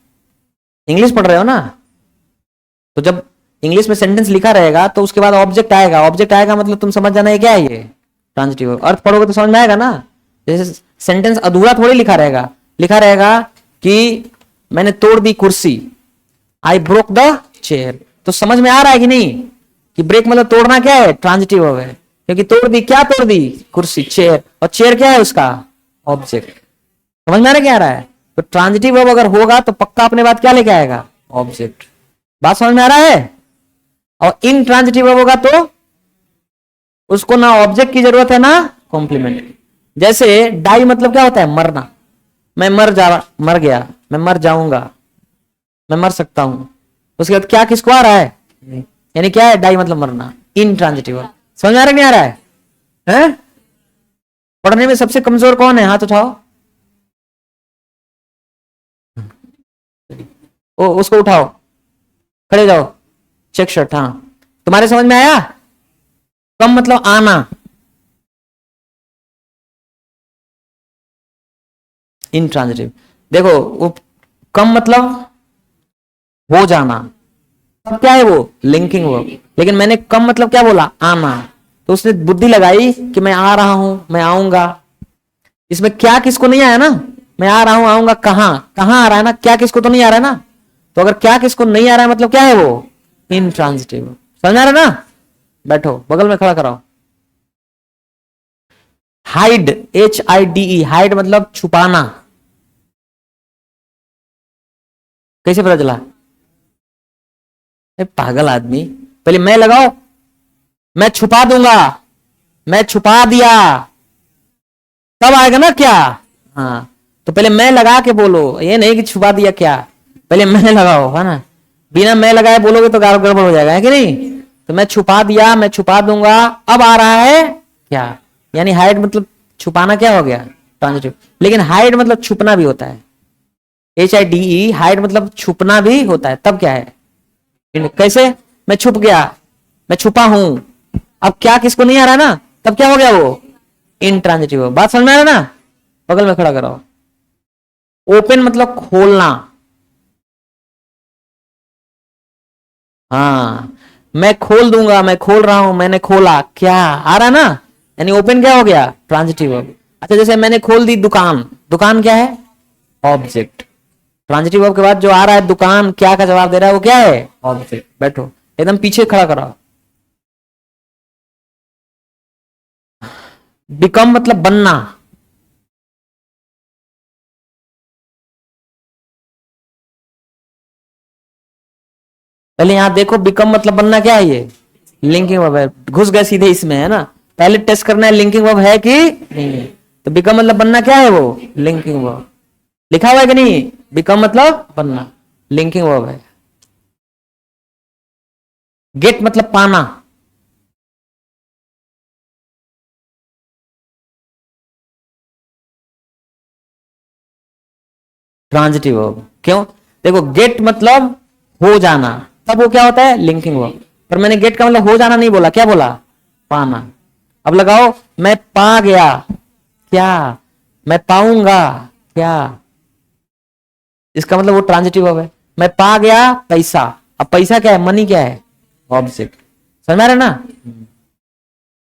इंग्लिश पढ़ रहे हो ना। तो जब इंग्लिश में सेंटेंस लिखा रहेगा तो उसके बाद ऑब्जेक्ट आएगा। ऑब्जेक्ट आएगा मतलब तुम समझ जाना है क्या है ये ट्रांजिटिव। अर्थ पढ़ोगे तो समझ में आएगा ना। जैसे सेंटेंस अधूरा थोड़ी लिखा रहेगा, लिखा रहेगा कि मैंने तोड़ दी कुर्सी, आई ब्रोक द चेयर। तो समझ में आ रहा है कि नहीं कि ब्रेक मतलब तोड़ना क्या है? ट्रांजिटिव वर्ब है। क्योंकि तोड़ दी, क्या तोड़ दी? कुर्सी, चेयर। और चेयर क्या है? उसका ऑब्जेक्ट। समझ में आ रहा है क्या आ रहा है? तो ट्रांजिटिव वर्ब अगर होगा तो पक्का अपने बाद क्या लेके आएगा? ऑब्जेक्ट। बात समझ में आ रहा है? और इन ट्रांजिटिव वर्ब होगा तो उसको ना ऑब्जेक्ट की जरूरत है ना कॉम्प्लीमेंट। जैसे डाई मतलब क्या होता है? मरना। मैं मर गया, मैं मर जाऊंगा, मैं मर सकता हूं। उसके बाद क्या किसको आ रहा है? यानी क्या है? डाई मतलब मरना, इनट्रांजिटिव। समझ में आ रहा है नहीं आ रहा है? हैं? पढ़ने में सबसे कमजोर कौन है? हाथ उठाओ। ओ उसको उठाओ, खड़े जाओ, चेक शर्ट। हाँ, तुम्हारे समझ में आया? कम मतलब आना, इनट्रांजिटिव। देखो वो कम मतलब हो जाना, अब क्या है वो? Linking verb. लेकिन मैंने कम मतलब क्या बोला? आना। तो उसने बुद्धि लगाई कि मैं आ रहा हूं, मैं आऊंगा। इसमें क्या किसको नहीं आया ना? मैं आ रहा हूं, आऊंगा कहां? कहां आ रहा है ना? क्या किसको तो नहीं आ रहा है ना। तो अगर क्या किसको नहीं आ रहा है मतलब क्या है वो? इनट्रांजिटिव। समझ आ रहा है ना? बैठो, बगल में खड़ा कराओ। हाइड, HIDE, हाइड मतलब छुपाना। कैसे पता चला? पागल आदमी, पहले मैं लगाओ। मैं छुपा दूंगा, मैं छुपा दिया, तब आएगा ना क्या? हाँ, तो पहले मैं लगा के बोलो, ये नहीं कि छुपा दिया क्या। पहले मैं लगाओ, है ना। बिना मैं लगाए बोलोगे तो गड़बड़ हो जाएगा, है कि नहीं। तो मैं छुपा दिया, मैं छुपा दूंगा, अब आ रहा है क्या? यानी हाइड मतलब छुपाना क्या हो गया? ट्रांजिटिव। लेकिन हाइड मतलब छुपना भी होता है। HIDE, हाइड मतलब छुपना भी होता है। तब क्या है? कैसे? मैं छुप गया, मैं छुपा हूं। अब क्या किसको नहीं आ रहा है ना, तब क्या हो गया वो? इनट्रांजिटिव। बात समझ में आ रहा है ना? बगल में खड़ा करो। ओपन मतलब खोलना। हाँ, मैं खोल दूंगा, मैं खोल रहा हूं, मैंने खोला, क्या आ रहा है ना। यानी ओपन क्या हो गया? ट्रांजिटिव। अच्छा, जैसे मैंने खोल दी दुकान, दुकान क्या है? ऑब्जेक्ट। ट्रांजिटिव वर्ब के बाद जो आ रहा है दुकान, क्या का जवाब दे रहा है वो क्या है? ऑब्जेक्ट। बैठो, एकदम पीछे खड़ा करो। बिकम मतलब बनना। पहले यहां देखो, बिकम मतलब बनना क्या है? ये लिंकिंग वर्ब है। घुस गए सीधे इसमें, है ना। पहले टेस्ट करना है लिंकिंग वर्ब है कि नहीं है। तो बिकम मतलब बनना क्या है? वो लिंकिंग वर्ब। लिखा हुआ है कि नहीं? बिकम मतलब बनना, लिंकिंग वर्ब है। गेट मतलब पाना। Transitive verb. क्यों? देखो, गेट मतलब हो जाना, तब वो क्या होता है? Linking verb. पर मैंने गेट का मतलब हो जाना नहीं बोला, क्या बोला? पाना। अब लगाओ, मैं पा गया, क्या? मैं पाऊंगा, क्या? इसका मतलब वो ट्रांजिटिव वर्ब है। मैं पा गया पैसा। अब पैसा क्या है? मनी क्या है? ऑब्जेक्ट। समझ में आ रहा है ना?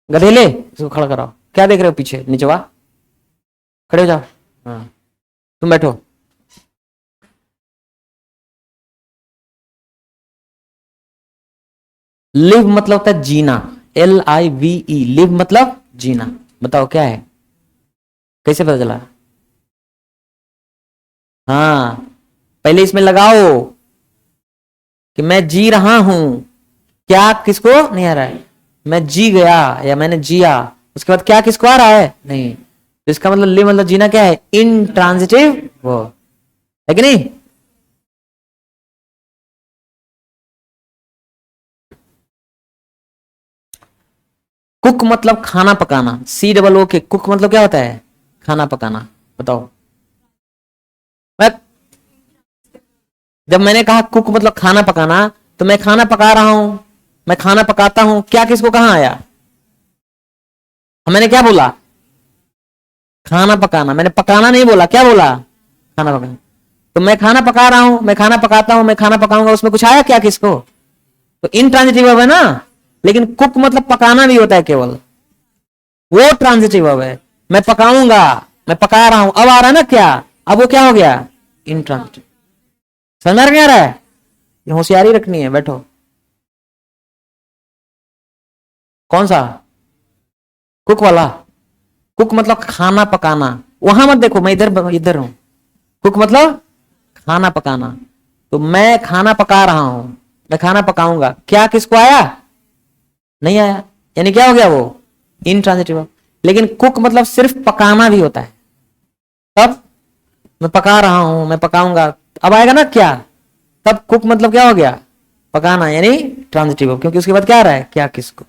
गधेले, इसको खड़ा कराओ। क्या देख रहे हो पीछे? नीचवा, खड़े हो जाओ। हाँ, तुम बैठो। लिव मतलब होता है जीना, LIVE। लिव मतलब जीना। बताओ क्या है? कैसे पता चला? हाँ, पहले इसमें लगाओ कि मैं जी रहा हूं। क्या किसको नहीं आ रहा है? मैं जी गया या मैंने जिया। उसके बाद क्या किसको आ रहा है? नहीं। तो इसका मतलब लिव मतलब जीना क्या है, इंट्रांजिटिव वर्ब, है कि नहीं? कुक मतलब खाना पकाना, COO के कुक मतलब क्या होता है, खाना पकाना। बताओ, मैं जब मैंने कहा कुक मतलब खाना पकाना, तो मैं खाना पका रहा हूं, मैं खाना पकाता हूं, क्या किसको कहां आया? मैंने क्या बोला, खाना पकाना, मैंने पकाना नहीं बोला, क्या बोला, खाना पकाना। तो मैं खाना पका रहा हूं, मैं खाना पकाता हूं, मैं खाना पकाऊंगा, उसमें कुछ आया क्या किसको? तो इनट्रांजिटिव वर्ब है ना। लेकिन कुक मतलब पकाना भी होता है केवल, वो ट्रांजिटिव वर्ब है। मैं पकाऊंगा, मैं पका रहा हूं, अब आ रहा है ना क्या, अब वो क्या हो गया, इनट्रांजिटिव। समझ में आ रहा है? ये होशियारी रखनी है, बैठो। कौन सा, कुक वाला? कुक मतलब खाना पकाना, वहां मत देखो, मैं इधर इधर हूं। कुक मतलब खाना पकाना, तो मैं खाना पका रहा हूं, मैं खाना पकाऊंगा, क्या किसको आया, नहीं आया, यानी क्या हो गया वो, इनट्रांजिटिव। लेकिन कुक मतलब सिर्फ पकाना भी होता है, तब मैं पका रहा हूं, मैं पकाऊंगा, अब आएगा ना क्या, तब कुक मतलब क्या हो गया, पकाना, यानी ट्रांजिटिव, क्योंकि उसके बाद क्या आ रहा है, क्या किसको।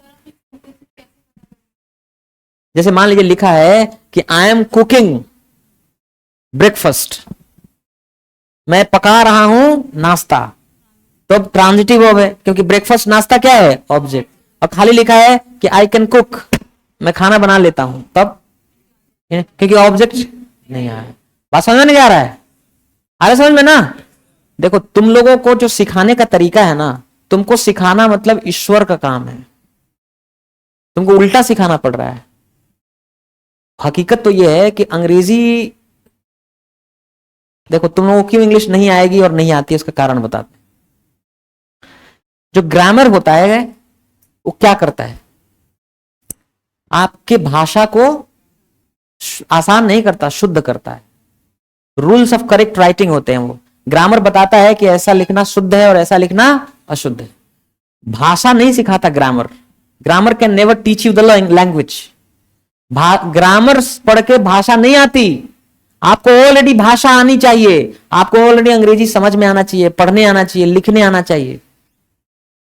जैसे मान लीजिए लिखा है कि आई एम कुकिंग ब्रेकफास्ट, मैं पका रहा हूं नाश्ता, तो अब ट्रांजिटिव वर्ब है, क्योंकि ब्रेकफास्ट नाश्ता क्या है, ऑब्जेक्ट। और खाली लिखा है कि आई कैन कुक, मैं खाना बना लेता हूं, तब क्योंकि ऑब्जेक्ट नहीं आया। बात समझ में नहीं आ रहा है, आ रहा समझ में ना? देखो, तुम लोगों को जो सिखाने का तरीका है ना, तुमको सिखाना मतलब ईश्वर का काम है, तुमको उल्टा सिखाना पड़ रहा है। हकीकत तो यह है कि अंग्रेजी, देखो तुम लोगों को क्यों इंग्लिश नहीं आएगी और नहीं आती है, उसका कारण बताते हैं। जो ग्रामर होता है वो क्या करता है, आपके भाषा को आसान नहीं करता, शुद्ध करता है। रूल्स ऑफ करेक्ट राइटिंग होते हैं वो। ग्रामर बताता है कि ऐसा लिखना शुद्ध है और ऐसा लिखना अशुद्ध है। भाषा नहीं सिखाता grammar, grammar can never teach you the language. Grammar पढ़ के भाषा नहीं आती, आपको ऑलरेडी भाषा आनी चाहिए, आपको ऑलरेडी अंग्रेजी समझ में आना चाहिए, पढ़ने आना चाहिए, लिखने आना चाहिए,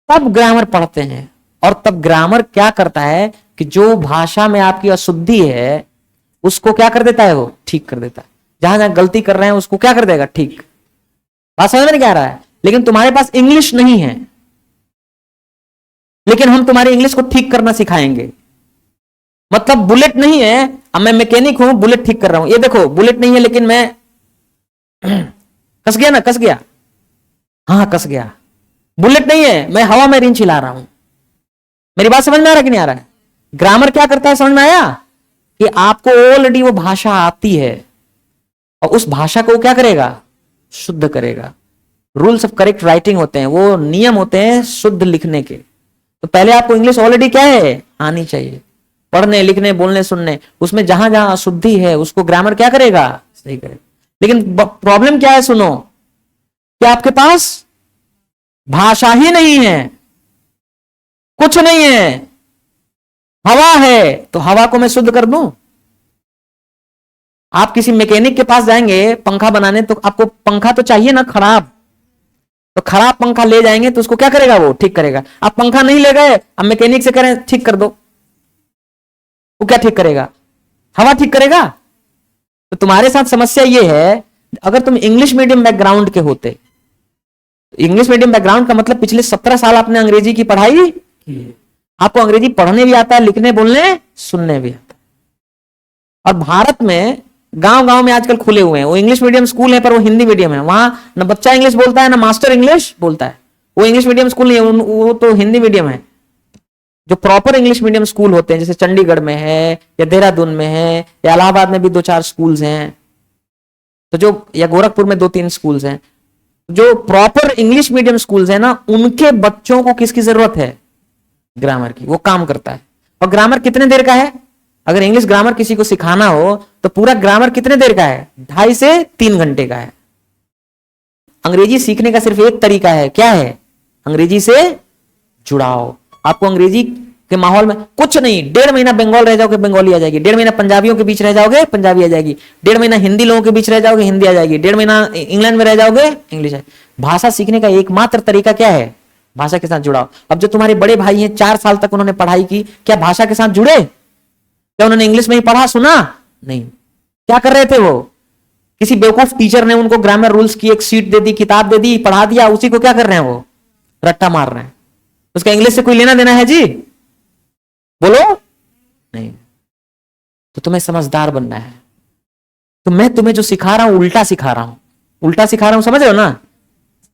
तब ग्रामर पढ़ते हैं। और तब ग्रामर क्या करता है कि जो भाषा में आपकी अशुद्धि है उसको क्या कर देता है, वो ठीक कर देता है। जहां जहां गलती कर रहे हैं उसको क्या कर देगा, ठीक। बात समझ में नहीं आ रहा है? लेकिन तुम्हारे पास इंग्लिश नहीं है, लेकिन हम तुम्हारी इंग्लिश को ठीक करना सिखाएंगे। मतलब बुलेट नहीं है, अब मैं मैकेनिक हूं, बुलेट ठीक कर रहा हूं, ये देखो बुलेट नहीं है लेकिन मैं कस गया ना, कस गया, हाँ कस गया। बुलेट नहीं है, मैं हवा में रिंच हिला रहा हूं। मेरी बात समझ में आ रहा है कि नहीं आ रहा है? ग्रामर क्या करता है, समझ में आया? कि आपको ऑलरेडी वो भाषा आती है और उस भाषा को क्या करेगा, शुद्ध करेगा। रूल्स ऑफ करेक्ट राइटिंग होते हैं, वो नियम होते हैं शुद्ध लिखने के। तो पहले आपको इंग्लिश ऑलरेडी क्या है, आनी चाहिए, पढ़ने लिखने बोलने सुनने। उसमें जहां जहां अशुद्धि है उसको ग्रामर क्या करेगा, सही करेगा। लेकिन प्रॉब्लम क्या है, सुनो, कि आपके पास भाषा ही नहीं है, कुछ नहीं है, हवा है, तो हवा को मैं शुद्ध कर दूं? आप किसी मैकेनिक के पास जाएंगे पंखा बनाने, तो आपको पंखा तो चाहिए ना खराब, तो खराब पंखा ले जाएंगे तो उसको क्या करेगा, वो ठीक करेगा। आप पंखा नहीं ले गए, अब मैकेनिक से करें ठीक कर दो, वो क्या ठीक करेगा, हवा ठीक करेगा। तो तुम्हारे साथ समस्या ये है, अगर तुम इंग्लिश मीडियम बैकग्राउंड के होते, इंग्लिश मीडियम बैकग्राउंड का मतलब पिछले 17 साल आपने अंग्रेजी की पढ़ाई की है, आपको अंग्रेजी पढ़ने भी आता है, लिखने बोलने सुनने भी आता है। और भारत में गांव गांव में आजकल खुले हुए हैं, वो इंग्लिश मीडियम स्कूल है पर वो हिंदी मीडियम है, वहां ना बच्चा इंग्लिश बोलता है ना मास्टर इंग्लिश बोलता है। वो इंग्लिश मीडियम स्कूल नहीं है, वो तो हिंदी मीडियम है। जो प्रॉपर इंग्लिश मीडियम स्कूल होते हैं, जैसे चंडीगढ़ में है या देहरादून में है या इलाहाबाद में भी 2-4 स्कूल्स हैं, तो जो या गोरखपुर में 2-3 स्कूल्स हैं, जो प्रॉपर इंग्लिश मीडियम स्कूल्स हैं ना, उनके बच्चों को किसकी जरूरत है, ग्रामर की। वो काम करता है। और ग्रामर कितने देर का है, अगर इंग्लिश ग्रामर किसी को सिखाना हो तो पूरा ग्रामर कितने देर का है, 2.5 से 3 घंटे का है। अंग्रेजी सीखने का सिर्फ एक तरीका है, क्या है, अंग्रेजी से जुड़ाओ। आपको अंग्रेजी के माहौल में कुछ नहीं, 1.5 महीना बंगाल रह जाओगे बंगाली आ जाएगी, 1.5 महीना पंजाबियों के बीच रह जाओगे पंजाबी आ जाएगी, 1.5 महीना हिंदी लोगों के बीच रह जाओगे हिंदी आ जाएगी, 1.5 महीना इंग्लैंड में रह जाओगे इंग्लिश आ जाएगी। भाषा सीखने का एकमात्र तरीका क्या है? भाषा के साथ जुड़ाव। अब जो तुम्हारे बड़े भाई हैं 4 साल तक उन्होंने पढ़ाई की, क्या भाषा के साथ जुड़े? क्या उन्होंने इंग्लिश में ही पढ़ा सुना? नहीं। क्या कर रहे थे वो? किसी बेवकूफ टीचर ने उनको ग्रामर रूल्स की एक शीट दे दी, किताब दे दी, पढ़ा दिया, उसी को क्या कर रहे हैं वो रट्टा मार रहे हैं। उसका इंग्लिश से कोई लेना देना है जी? बोलो नहीं। तो तुम्हें समझदार बनना है। तो मैं तुम्हें जो सिखा रहा हूं उल्टा सिखा रहा हूं, उल्टा सिखा रहा हूं, समझ रहे हो ना?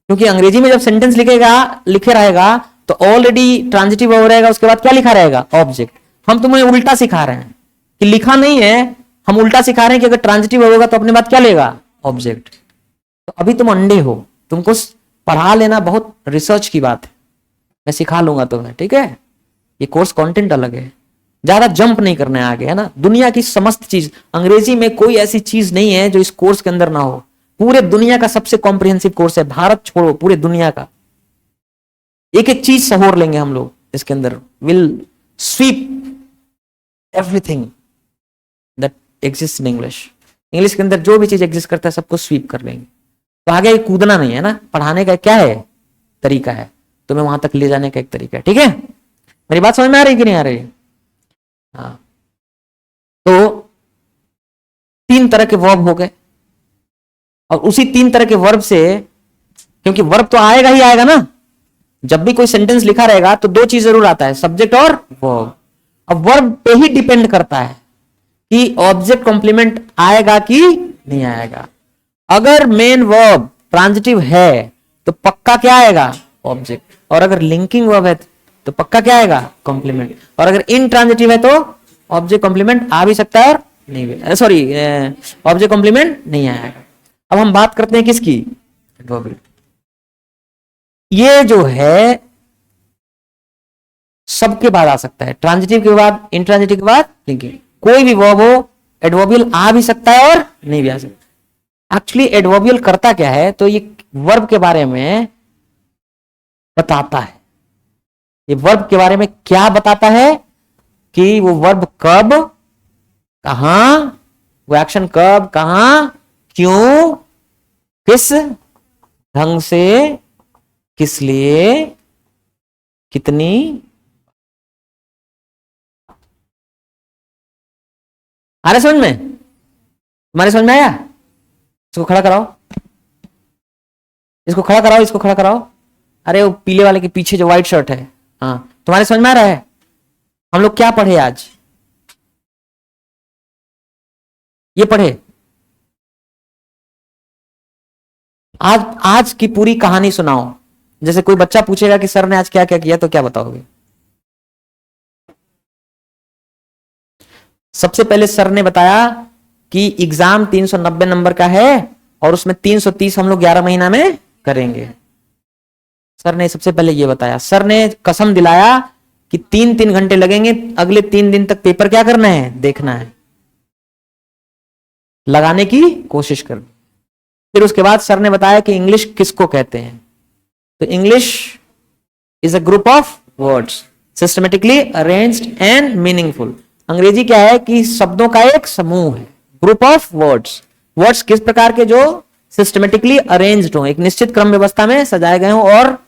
क्योंकि अंग्रेजी में जब सेंटेंस लिखे रहेगा तो ऑलरेडी ट्रांजिटिव हो रहेगा, उसके बाद क्या लिखा रहेगा? ऑब्जेक्ट। हम तुम्हें उल्टा सिखा रहे हैं कि लिखा नहीं है, हम उल्टा सिखा रहे हैं कि अगर ट्रांजिटिव होगा तो अपने बाद क्या लेगा? ऑब्जेक्ट। तो अभी तुम अंडे हो, तुमको पढ़ा लेना बहुत रिसर्च की बात है, मैं सिखा लूंगा तुम्हें, ठीक है? ये कोर्स कंटेंट अलग है, ज्यादा जंप नहीं करना है आगे, है ना? दुनिया की समस्त चीज, अंग्रेजी में कोई ऐसी चीज नहीं है जो इस कोर्स के अंदर ना हो। पूरे दुनिया का सबसे कॉम्प्रिहेंसिव कोर्स है, भारत छोड़ो पूरे दुनिया का। एक एक चीज सहोर लेंगे हम लोग इसके अंदर, will sweep everything that exist in English. English के अंदर जो भी चीज एग्जिस्ट करता है सबको स्वीप कर लेंगे। तो आगे कूदना नहीं है ना, पढ़ाने का क्या है? तरीका है, तुम्हें वहां तक ले जाने का एक तरीका है, ठीक है? मेरी बात समझ में आ रही कि नहीं आ रही? हाँ। तो 3 तरह के वर्ब हो गए, और उसी 3 तरह के वर्ब से, क्योंकि वर्ब तो आएगा ही आएगा ना, जब भी कोई सेंटेंस लिखा रहेगा तो 2 चीज जरूर आता है, सब्जेक्ट और वर्ब। अब वर्ब पे ही डिपेंड करता है कि ऑब्जेक्ट कॉम्प्लीमेंट आएगा कि नहीं आएगा। अगर मेन वर्ब ट्रांजिटिव है तो पक्का क्या आएगा? ऑब्जेक्ट। और अगर लिंकिंग वर्ब है तो पक्का क्या आएगा? कॉम्प्लीमेंट। और अगर इनट्रांजिटिव है तो ऑब्जेक्ट कॉम्प्लीमेंट आ भी सकता है और नहीं भी, सॉरी ऑब्जेक्ट कॉम्प्लीमेंट नहीं आएगा। अब हम बात करते हैं किसकी? एडवर्बियल। ये जो है सबके बाद आ सकता है, ट्रांजिटिव के बाद, इंट्रांजिटिव के बाद लिंकिंग। कोई भी वर्ब हो एडवर्बियल आ भी सकता है और नहीं भी आ सकता। एक्चुअली एडवर्बियल करता क्या है? तो ये वर्ब के बारे में बताता है। ये वर्ब के बारे में क्या बताता है कि वो वर्ब कब, कहां, वो एक्शन कब, कहां, क्यों, किस ढंग से, किस लिए, कितनी। आ रहा समझ में? तुम्हारे समझ में आया? इसको खड़ा कराओ, इसको खड़ा कराओ, इसको खड़ा कराओ। अरे वो पीले वाले के पीछे जो व्हाइट शर्ट है, हाँ, तुम्हारे समझ में आ रहा है? हम लोग क्या पढ़े आज? ये पढ़े आज की पूरी कहानी सुनाओ। जैसे कोई बच्चा पूछेगा कि सर ने आज क्या क्या किया, तो क्या बताओगे? सबसे पहले सर ने बताया कि एग्जाम 390 नंबर का है और उसमें 330 हम लोग 11 महीना में करेंगे। सर ने सबसे पहले ये बताया। सर ने कसम दिलाया कि 3-3 घंटे लगेंगे, अगले 3 दिन तक पेपर क्या करना है? देखना है, लगाने की कोशिश करनी। फिर उसके बाद सर ने बताया कि इंग्लिश किसको कहते हैं। तो English is a group of words systematically arranged and meaningful. अंग्रेजी क्या है? कि शब्दों का एक समूह है, ग्रुप ऑफ वर्ड्स। वर्ड्स किस प्रकार के? जो सिस्टमेटिकली अरेंज्ड हो, एक निश्चित क्रम व्यवस्था में सजाए गए हो और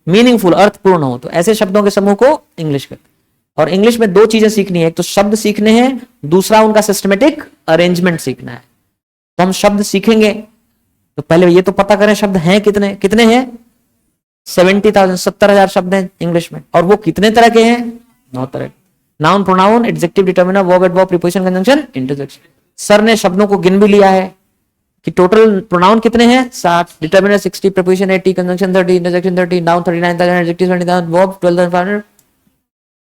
मीनिंगफुल, अर्थपूर्ण हो, तो ऐसे शब्दों के समूह को इंग्लिश कहते हैं। और इंग्लिश में 2 चीजें सीखनी है, एक तो शब्द सीखने हैं, दूसरा उनका सिस्टमेटिक अरेंजमेंट सीखना है। तो हम शब्द सीखेंगे तो पहले ये तो पता करें शब्द हैं कितने, कितने हैं? 70,000, 70,000 शब्द हैं इंग्लिश में। और वो कितने तरह के हैं? 9 तरह। Noun, pronoun, adjective, determiner, verb, adverb, preposition, conjunction, interjection. Sir ने शब्दों को गिन भी लिया है कि टोटल प्रोनाउन कितने हैं? 60, determiner 60, preposition 80, conjunction 30, interjection 30, noun 39,000, adjective 20,000, verb 12,500।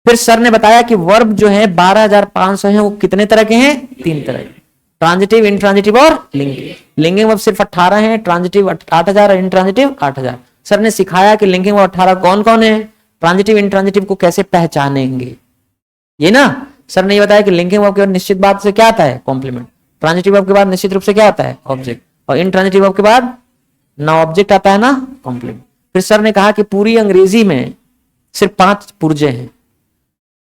फिर सर ने बताया कि वर्ब जो है 12,500 हैं, वो कितने तरह के हैं? 3 तरह के, ट्रांजिटिव, इंट्रांजिटिव और लिंकिंग। लिंकिंग वर्ब सिर्फ 18 है, ट्रांजिटिव 8,000 और इंट्रांजिटिव 8,000। सर ने सिखाया कि लिंकिंग वर्ब 18 कौन कौन है, ट्रांजिटिव इंट्रांजिटिव को कैसे पहचानेंगे, ये ना। सर ने ये बताया कि लिंकिंग वर्ब के बाद निश्चित बात से क्या आता है? कॉम्प्लीमेंट। ट्रांजिटिव वर्ब के बाद निश्चित रूप से क्या आता है? ऑब्जेक्ट। और इंट्रांजिटिव वर्ब के बाद ना ऑब्जेक्ट आता है ना कॉम्प्लीमेंट। फिर सर ने कहा कि पूरी अंग्रेजी में सिर्फ 5 पुर्जे हैं।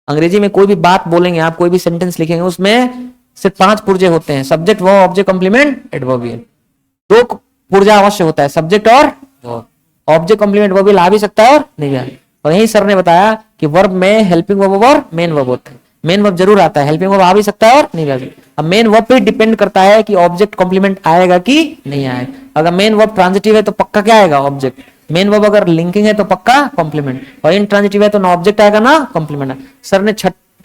अंग्रेजी में कोई भी बात बोलेंगे आप, कोई भी सेंटेंस लिखेंगे, उसमें सिर्फ 5 पुर्जे होते हैं, subject, verb, object, complement, adverbial. 2 पुर्जा अवश्य होता है, सब्जेक्ट और ऑब्जेक्ट, कॉम्प्लीमेंट, वर्बियल आ भी सकता है और नहीं भी आ। और यही सर ने बताया कि वर्ब में हेल्पिंग वर्ब और मेन वर्ब होते हैं। मेन वर्ब जरूर आता है, हेल्पिंग वर्ब आ भी सकता है और नहीं भी आ सकता। अब मेन वर्ब पे डिपेंड करता है कि ऑब्जेक्ट कॉम्प्लीमेंट आएगा कि नहीं आएगा। अगर मेन वर्ब ट्रांजिटिव है तो पक्का क्या आएगा, ऑब्जेक्ट। मेन वर्ब अगर लिंकिंग है तो पक्का कॉम्प्लीमेंट, और इंट्रांजिटिव है तो ना ऑब्जेक्ट आएगा ना कॉम्प्लीमेंट। सर ने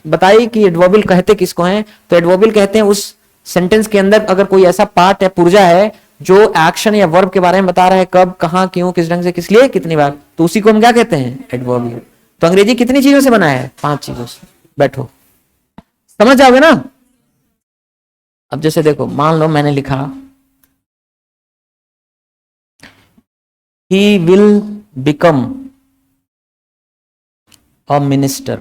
बताई कि एडवर्बियल कहते किसको हैं, तो एडवर्बियल कहते हैं उस सेंटेंस के अंदर अगर कोई ऐसा पार्ट है, पुर्जा है, जो एक्शन या वर्ब के बारे में बता रहा है, कब, कहां, क्यों, किस ढंग से, किस लिए, कितनी बार, तो उसी को हम क्या कहते हैं, एडवर्बियल। तो अंग्रेजी कितनी चीजों से बना है, 5 चीजों से। बैठो, समझ जाओगे ना। अब जैसे देखो, मान लो मैंने लिखा he will become a minister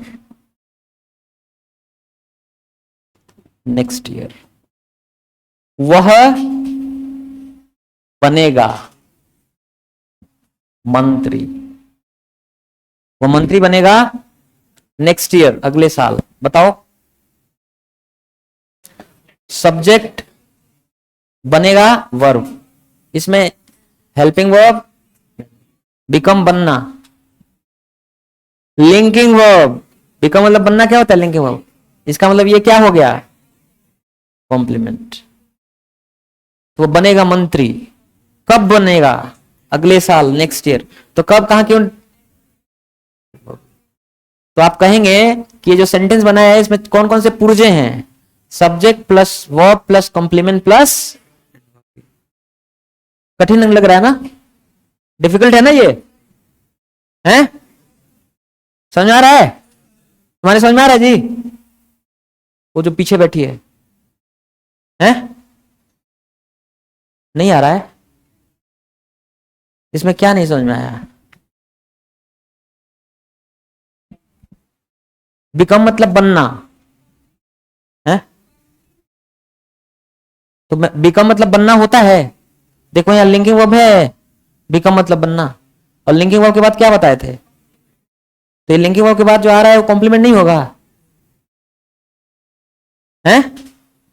next year. वह बनेगा मंत्री, वो मंत्री बनेगा नेक्स्ट ईयर, अगले साल। बताओ, सब्जेक्ट बनेगा वर्ब, इसमें हेल्पिंग वर्ब, बिकम बनना, लिंकिंग वर्ब, बिकम मतलब बनना क्या होता है, लिंकिंग वर्ब, इसका मतलब ये क्या हो गया, कॉम्प्लीमेंट। तो वो बनेगा मंत्री, कब बनेगा, अगले साल, नेक्स्ट ईयर। तो कब, कहां, क्यों, तो आप कहेंगे कि ये जो सेंटेंस बनाया है इसमें कौन कौन से पुर्जे हैं, subject plus verb plus complement plus. कठिन लग रहा है ना, डिफिकल्ट है ना ये, है, समझ में आ रहा है, तुम्हारे समझ में आ रहा है जी, वो जो पीछे बैठी है नहीं आ रहा है, इसमें क्या नहीं समझ में आया। बिकम मतलब बनना है, तो बिकम मतलब बनना होता है। देखो यहाँ लिंकिंग वर्ब है, बिकम मतलब बनना, और लिंकिंग वर्ब के बाद क्या बताए थे, तो ये लिंकिंग वर्ब के बाद जो आ रहा है वो कॉम्प्लीमेंट नहीं होगा, है,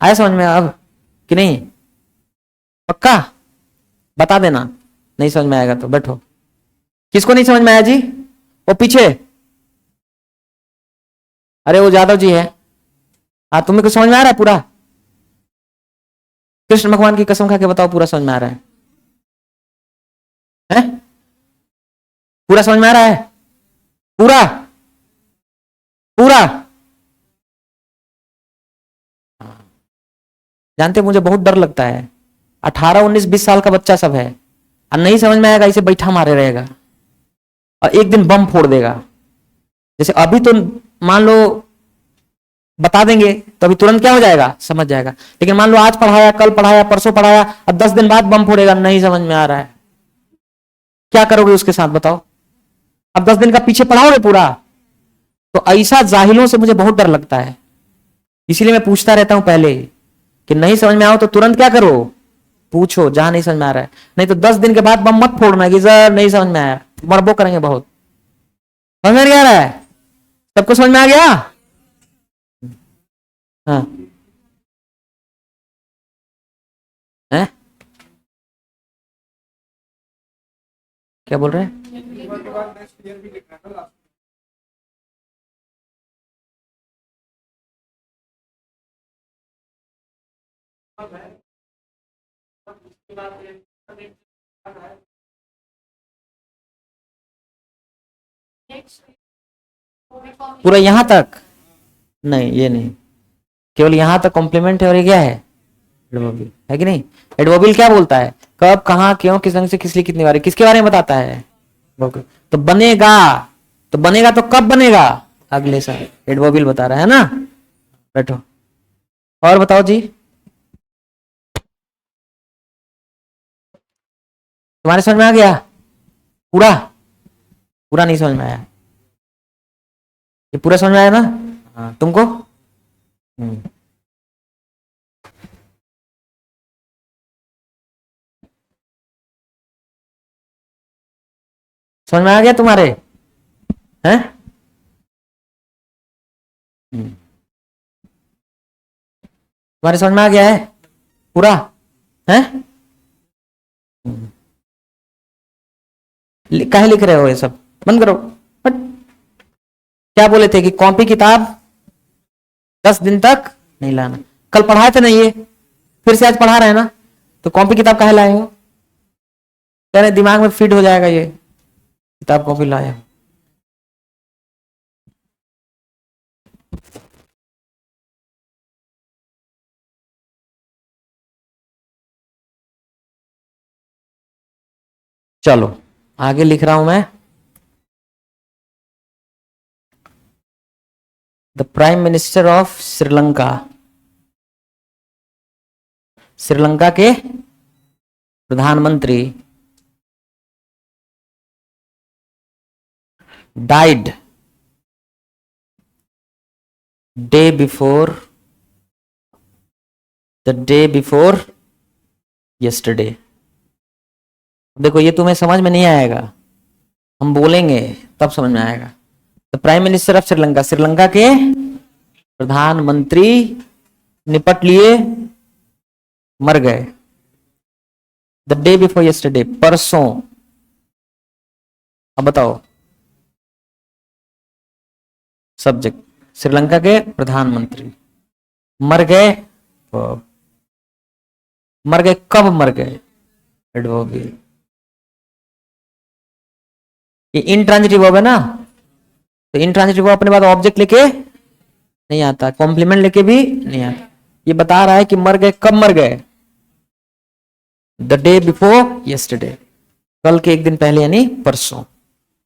आया समझ में अब कि नहीं, पक्का बता देना, नहीं समझ में आएगा तो बैठो। किसको नहीं समझ में आया जी, वो पीछे, अरे वो जादव जी है। हाँ, तुम्हें कुछ समझ में आ रहा है पूरा, कृष्ण भगवान की कसम खा के बताओ, पूरा समझ में आ रहा है? पूरा समझ में आ रहा है, पूरा, पूरा। जानते मुझे बहुत डर लगता है, 18 19 20 साल का बच्चा सब है, और नहीं समझ में आएगा, इसे बैठा मारे रहेगा और एक दिन बम फोड़ देगा। जैसे अभी तो मान लो बता देंगे तो अभी तुरंत क्या हो जाएगा, समझ जाएगा, लेकिन मान लो आज पढ़ाया, कल पढ़ाया, परसों पढ़ाया, अब 10 दिन बाद बम फोड़ेगा, नहीं समझ में आ रहा है, क्या करोगे उसके साथ बताओ। अब 10 दिन का पीछे पढ़ाओगे पूरा, तो ऐसा जाहिलों से मुझे बहुत डर लगता है, इसीलिए मैं पूछता रहता हूं पहले कि नहीं समझ में आओ तो तुरंत क्या करो, पूछो जहां नहीं समझ में आ रहा है, नहीं तो 10 दिन के बाद बम मत फोड़ना कि सर नहीं समझ में आया, मरबो करेंगे बहुत। समझ में नहीं आ रहा है, सबको समझ में आ गया। हाँ, है? क्या बोल रहे हैं, पूरा यहां तक, नहीं ये नहीं, केवल यहां तक कॉम्प्लीमेंट है, और ये क्या है, एडवर्बियल है कि नहीं। एडवर्बियल क्या बोलता है, कब, कहां, क्यों, किस ढंग से, किस लिए, कितनी बार, किसके बारे में बताता है, तो बनेगा, तो बनेगा तो कब बनेगा, अगले साल, एडवर्बियल बता रहा है ना। बैठो, और बताओ जी, तुम्हारे समझ में आ गया पूरा, पूरा नहीं समझ में आया, ये पूरा समझ में आया ना। हाँ, तुमको, हम्म, समझ में आ गया तुम्हारे, हैं, तुम्हारे समझ में आ गया है पूरा? है काहे लिख रहे हो ये सब? बंद करो। बट क्या बोले थे कि कॉपी किताब 10 दिन तक नहीं लाना। कल पढ़ाए थे ना ये, फिर से आज पढ़ा रहे हैं ना, तो कॉपी किताब काहे लाए हो? कह रहे दिमाग में फिट हो जाएगा ये, किताब कॉपी लाए हो। चलो आगे लिख रहा हूं मैं। The prime minister of Sri Lanka, Sri Lanka के प्रधानमंत्री died day before the day before yesterday. देखो ये तुम्हें समझ में नहीं आएगा, हम बोलेंगे तब समझ में आएगा। The prime minister of Sri Lanka, Sri Lanka के प्रधानमंत्री निपट लिए, मर गए। द डे बिफोर यस्टरडे, परसों। अब बताओ सब्जेक्ट, श्रीलंका के प्रधानमंत्री मर गए। मर गए कब मर गए? एडवर्ब, ये इनट्रांजिटिव वर्ब है ना, तो इनट्रांजिटिव वर्ब अपने बाद ऑब्जेक्ट लेके नहीं आता, कॉम्प्लीमेंट लेके भी नहीं आता। ये बता रहा है कि मर गए, कब मर गए? द डे बिफोर यस्टरडे, कल के एक दिन पहले, यानी परसों।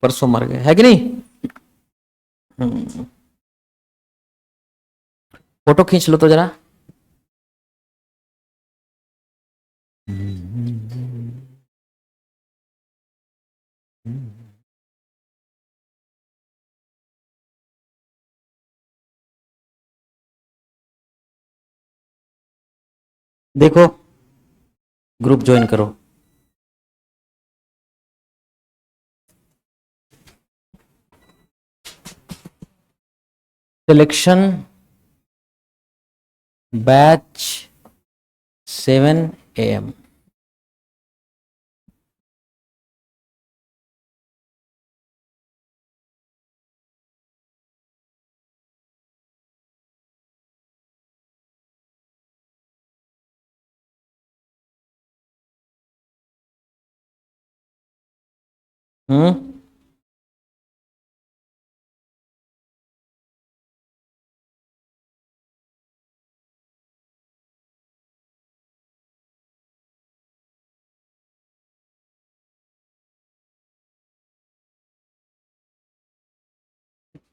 परसों मर गए, है कि नहीं? फोटो खींच लो तो जरा। देखो ग्रुप ज्वाइन करो। Selection batch 7 AM।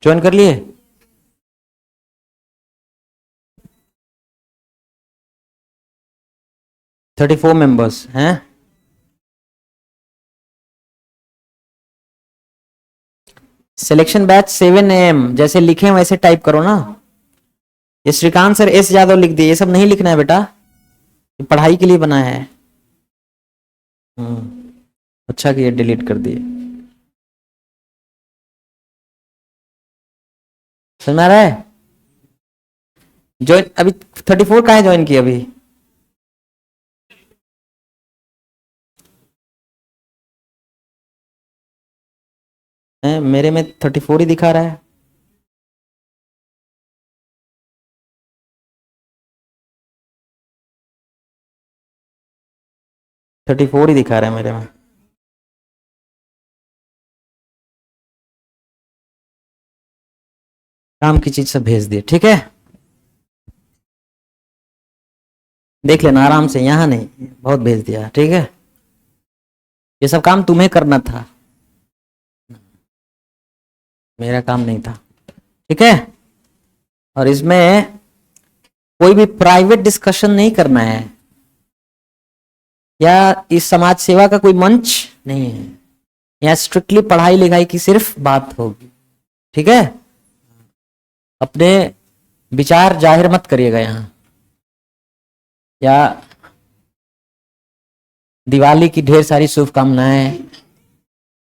ज्वाइन कर लिए? थर्टी 34 मेंबर्स हैं। सिलेक्शन बैच 7 AM, जैसे लिखे वैसे टाइप करो ना। ये श्रीकांत सर एस यादव लिख दिए, ये सब नहीं लिखना है बेटा, ये पढ़ाई के लिए बना है। अच्छा कि ये डिलीट कर दिए। समझ में आ रहा है? ज्वाइन अभी 34 का है, ज्वाइन किया अभी? मेरे में 34 ही दिखा रहा है। थर्टी 34 ही दिखा रहा है मेरे में। काम की चीज सब भेज दिए, ठीक है? देख लेना आराम से, यहां नहीं, बहुत भेज दिया, ठीक है? ये सब काम तुम्हें करना था, मेरा काम नहीं था, ठीक है? और इसमें कोई भी प्राइवेट डिस्कशन नहीं करना है, या इस समाज सेवा का कोई मंच नहीं है। यहाँ स्ट्रिक्टली पढ़ाई लिखाई की सिर्फ बात होगी, ठीक है? अपने विचार जाहिर मत करिएगा यहाँ, या दिवाली की ढेर सारी शुभकामनाएं,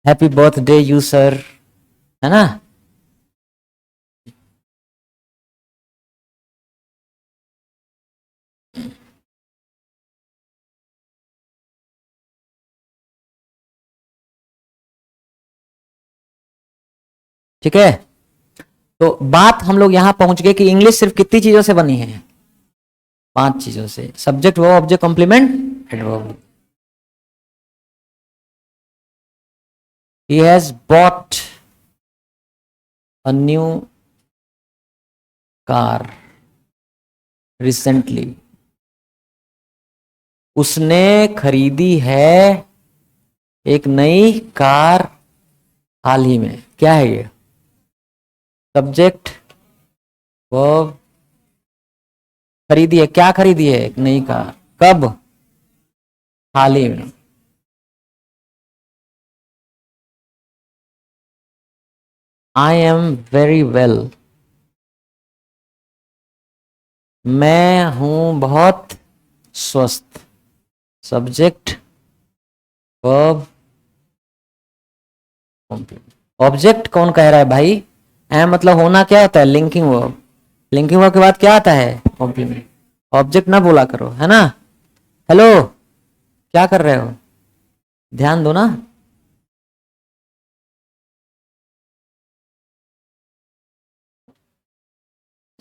हैप्पी बर्थडे यू सर, है ना? ठीक है, तो बात हम लोग यहां पहुंच गए कि इंग्लिश सिर्फ कितनी चीजों से बनी है, 5 चीजों से, subject, verb, object, complement, adverb. He has bought a new car recently. उसने खरीदी है एक नई कार हाल ही में। क्या है ये? सब्जेक्ट, वर्ब, खरीदी है, क्या खरीदी है? एक नई कार। कब? हाल ही में। आई एम वेरी वेल, मैं हूं बहुत स्वस्थ। सब्जेक्ट, वर्ब, ऑब्जेक्ट कौन कह रहा है भाई? एम मतलब होना क्या होता है? Linking verb. लिंकिंग वर्ब के बाद क्या आता है? कॉम्प्लीमेंट। ऑब्जेक्ट ना बोला करो, है ना। हेलो, क्या कर रहे हो? ध्यान दो ना।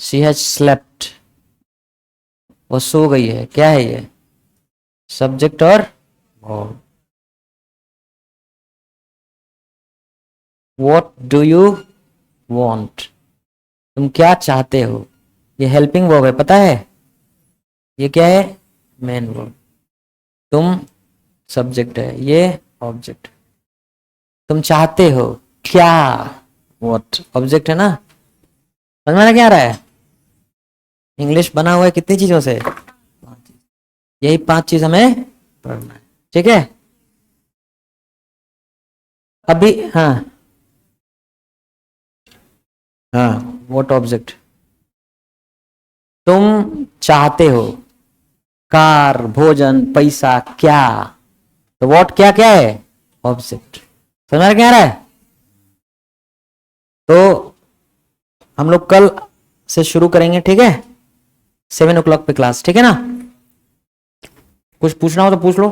शी हैज स्लेप्ट, वो सो गई है। क्या है ये? सब्जेक्ट और verb. What do you want? तुम क्या चाहते हो? ये हेल्पिंग वर्ब है, पता है? ये क्या है? Main verb. तुम सब्जेक्ट है, ये ऑब्जेक्ट। तुम चाहते हो क्या? What ऑब्जेक्ट है ना। समझ में क्या आ रहा है? इंग्लिश बना हुआ है कितनी चीजों से? यही 5 चीज हमें पढ़ना है, ठीक है। अभी हाँ हाँ, व्हाट ऑब्जेक्ट। तुम चाहते हो कार, भोजन, पैसा, क्या? तो व्हाट क्या क्या है? ऑब्जेक्ट। समझ में क्या आ रहा है? तो हम लोग कल से शुरू करेंगे, ठीक है, 7 o'clock पे क्लास, ठीक है ना। कुछ पूछना हो तो पूछ लो।